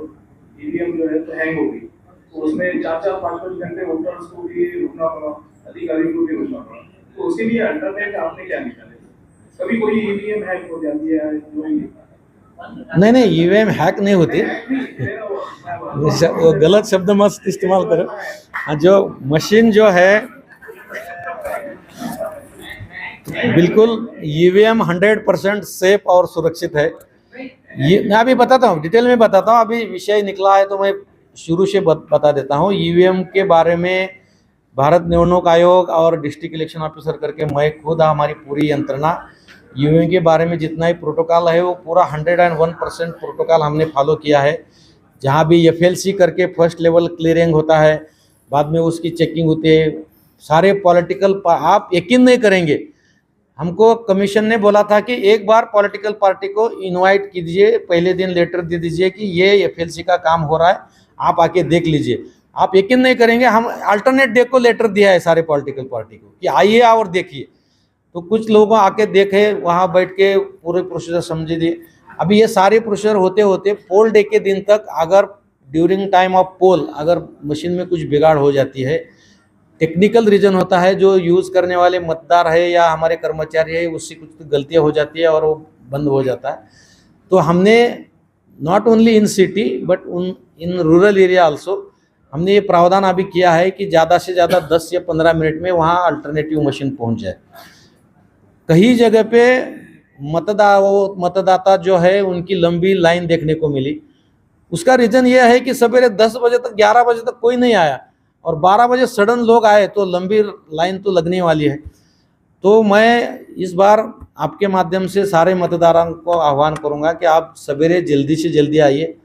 ईवीएम जो है तो हैंग हो गई, तो उसमें 4-5 घंटे वोटर्स को भी रुकना पड़ा, अधिकारियों को भी रुकना पड़ा, तो उसके लिए अल्टरनेट आपने क्या निकाले? कभी कोई ईवीएम हैक हो जाती है नहीं ईवीएम हैक नहीं होती, गलत शब्द मत इस्तेमाल करो. जो मशीन जो है बिल्कुल ईवीएम 100% सेफ और सुरक्षित है. ये मैं अभी बताता हूँ, डिटेल में बताता हूँ. अभी विषय निकला है तो मैं शुरू से बता देता हूँ. ईवीएम के बारे में भारत निवडणूक आयोग और डिस्ट्रिक्ट इलेक्शन ऑफिसर करके मैं खुद हमारी पूरी यंत्रणा ईवीएम के बारे में जितना ही प्रोटोकॉल है वो पूरा 101% प्रोटोकॉल हमने फॉलो किया है. जहाँ भी FLC करके फर्स्ट लेवल क्लियरिंग होता है, बाद में उसकी चेकिंग होती है. सारे पॉलिटिकल आप यकीन नहीं करेंगे, हमको कमीशन ने बोला था कि एक बार पॉलिटिकल पार्टी को इनवाइट कीजिए, पहले दिन लेटर दे दीजिए कि ये FLC का काम हो रहा है, आप आके देख लीजिए. आप यकीन नहीं करेंगे, हम अल्टरनेट डे को लेटर दिया है सारे पॉलिटिकल पार्टी को कि आइए और देखिए. तो कुछ लोगों आके देखे, वहाँ बैठ के पूरे प्रोसीजर समझे दिए. अभी ये सारे प्रोसीजर होते होते पोल डे के दिन तक अगर ड्यूरिंग टाइम ऑफ पोल अगर मशीन में कुछ बिगाड़ हो जाती है, टेक्निकल रीज़न होता है, जो यूज़ करने वाले मतदार है या हमारे कर्मचारी है उससे कुछ तो गलतियाँ हो जाती है और वो बंद हो जाता है। तो हमने not only in city but in rural area also हमने ये प्रावधान अभी किया है कि ज़्यादा से ज़्यादा 10 या 15 मिनट में वहाँ अल्टरनेटिव मशीन पहुँच जाए। कई जगह पे मतदाता जो है उनकी लंबी लाइन देखने को मिली। उसका रीज़न ये है कि सवेरे 10 बजे तक 11 बजे तक कोई नहीं आया और 12 बजे सडन लोग आए तो लंबी लाइन तो लगने वाली है। तो मैं इस बार आपके माध्यम से सारे मतदारों को आह्वान करूंगा कि आप सवेरे जल्दी से जल्दी आइए।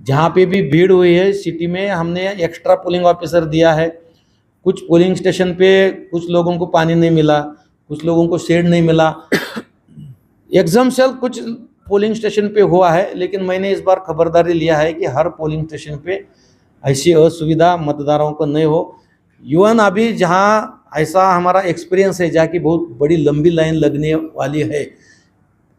जहाँ पे भी भीड़ हुई है सिटी में हमने एक्स्ट्रा पोलिंग ऑफिसर दिया है। कुछ पोलिंग स्टेशन पे कुछ लोगों को पानी नहीं मिला, कुछ लोगों को शेड नहीं मिला। एग्जाम्पल कुछ पोलिंग स्टेशन पे हुआ है, लेकिन मैंने इस बार खबरदारी लिया है कि हर पोलिंग स्टेशन पे ऐसी असुविधा मतदाताओं को नहीं हो। इवन अभी जहाँ ऐसा हमारा एक्सपीरियंस है जहाँ की बहुत बड़ी लंबी लाइन लगने वाली है,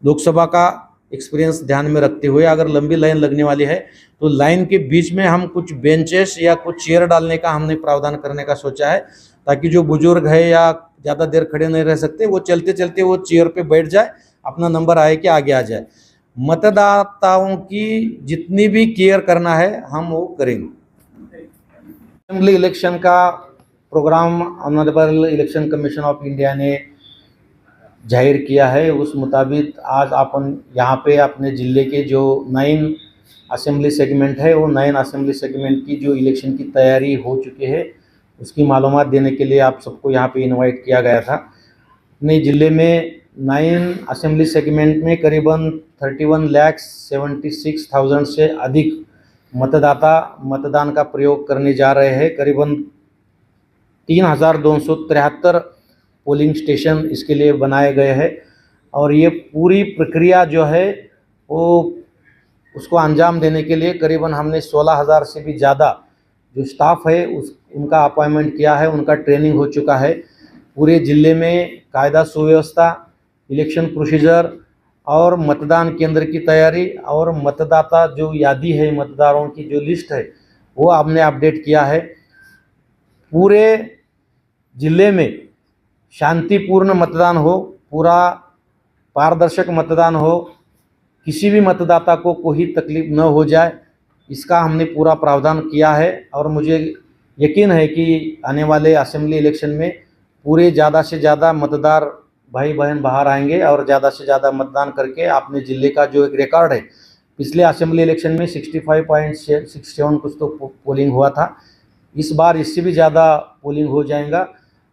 लोकसभा का एक्सपीरियंस ध्यान में रखते हुए अगर लंबी लाइन लगने वाली है तो लाइन के बीच में हम कुछ बेंचेस या कुछ चेयर डालने का हमने प्रावधान करने का सोचा है, ताकि जो बुजुर्ग है या ज़्यादा देर खड़े नहीं रह सकते वो चलते चलते वो चेयर पे बैठ जाए, अपना नंबर आए कि आगे आ जाए। मतदाताओं की जितनी भी केयर करना है हम वो करेंगे। असेंबली इलेक्शन का programme honourable election commission of India ने जाहिर किया है। उस मुताबिक आज अपन यहाँ पे अपने ज़िले के जो 9 असेंबली सेगमेंट है वो 9 असेंबली सेगमेंट की जो इलेक्शन की तैयारी हो चुकी है उसकी मालूमात देने के लिए आप सबको यहाँ पे इनवाइट किया गया था। अपने ज़िले में 9 असेंबली सेगमेंट में करीबन 31,76,000 से अधिक मतदाता मतदान का प्रयोग करने जा रहे हैं। करीबन 3,273 पोलिंग स्टेशन इसके लिए बनाए गए हैं और ये पूरी प्रक्रिया जो है वो उसको अंजाम देने के लिए करीबन हमने 16,000 से भी ज़्यादा जो स्टाफ है उनका अपॉइंटमेंट किया है, उनका ट्रेनिंग हो चुका है। पूरे ज़िले में कायदा सुव्यवस्था, इलेक्शन प्रोसीजर और मतदान केंद्र की तैयारी और मतदाता जो यादी है, मतदारों की जो लिस्ट है वो हमने अपडेट किया है। पूरे ज़िले में शांतिपूर्ण मतदान हो, पूरा पारदर्शक मतदान हो, किसी भी मतदाता को कोई तकलीफ न हो जाए, इसका हमने पूरा प्रावधान किया है। और मुझे यकीन है कि आने वाले असेंबली इलेक्शन में पूरे ज़्यादा से ज़्यादा मतदार भाई बहन बाहर आएंगे और ज़्यादा से ज़्यादा मतदान करके अपने ज़िले का जो एक रिकॉर्ड है, पिछले असेंबली इलेक्शन में 65.67 कुछ तो पोलिंग हुआ था, इस बार इससे भी ज़्यादा पोलिंग हो जाएगा।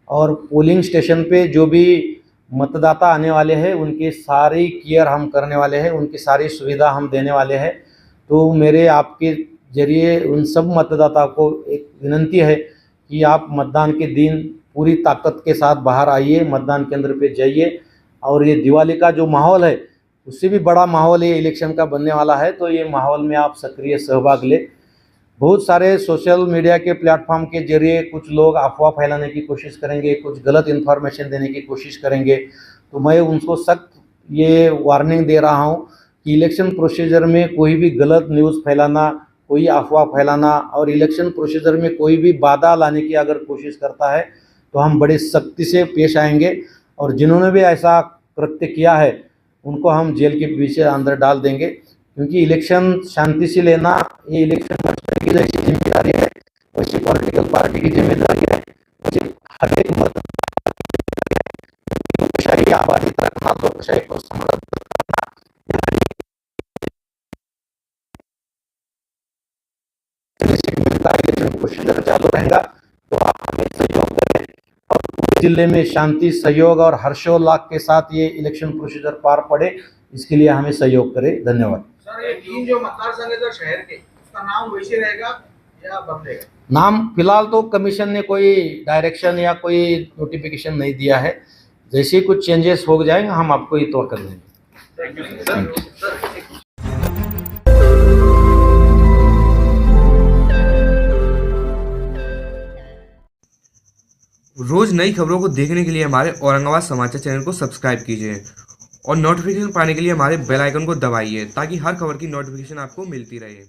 और पोलिंग स्टेशन पे जो भी मतदाता आने वाले हैं उनकी सारी केयर हम करने वाले हैं, उनकी सारी सुविधा हम देने वाले हैं। तो मेरे आपके जरिए उन सब मतदाता को एक विनंती है कि आप मतदान के दिन पूरी ताकत के साथ बाहर आइए, मतदान केंद्र पे जाइए। और ये दिवाली का जो माहौल है उससे भी बड़ा माहौल ये इलेक्शन का बनने वाला है, तो ये माहौल में आप सक्रिय सहभाग लें। बहुत सारे सोशल मीडिया के प्लेटफॉर्म के जरिए कुछ लोग अफवाह फैलाने की कोशिश करेंगे, कुछ गलत इन्फॉर्मेशन देने की कोशिश करेंगे, तो मैं उनको सख्त ये वार्निंग दे रहा हूँ कि इलेक्शन प्रोसीजर में कोई भी गलत न्यूज़ फैलाना, कोई अफवाह फैलाना और इलेक्शन प्रोसीजर में कोई भी बाधा लाने की अगर कोशिश करता है तो हम बड़े सख्ती से पेश आएंगे। और जिन्होंने भी ऐसा कृत्य किया है उनको हम जेल के पीछे अंदर डाल देंगे, क्योंकि इलेक्शन शांति से लेना ये इलेक्शन की जैसी जिम्मेदारी है, वैसी पॉलिटिकल पार्टी की जिम्मेदारी है, वैसे हर एक लोकशाही आबादी रखना, लोकशाही को समृद्ध करना, इलेक्शन प्रोसीजर चालू रहेगा। तो आप हमें सहयोग करें और पूरे जिले में शांति, सहयोग और हर्षोल्लास के साथ ये इलेक्शन प्रोसीजर पार पड़े, इसके लिए हमें सहयोग करें। धन्यवाद। सर, ये 3 जो मतदार संघ है शहर के, उसका नाम वैसे रहेगा या बदलेगा? नाम फिलहाल तो कमीशन ने कोई डायरेक्शन या कोई नोटिफिकेशन नहीं दिया है, जैसे ही कुछ चेंजेस हो जाएंगे हम आपको इत्तला कर देंगे। रोज नई खबरों को देखने के लिए हमारे औरंगाबाद समाचार चैनल को सब्सक्राइब कीजिए और नोटिफिकेशन पाने के लिए हमारे बेल आइकन को दबाइए ताकि हर खबर की नोटिफिकेशन आपको मिलती रहे।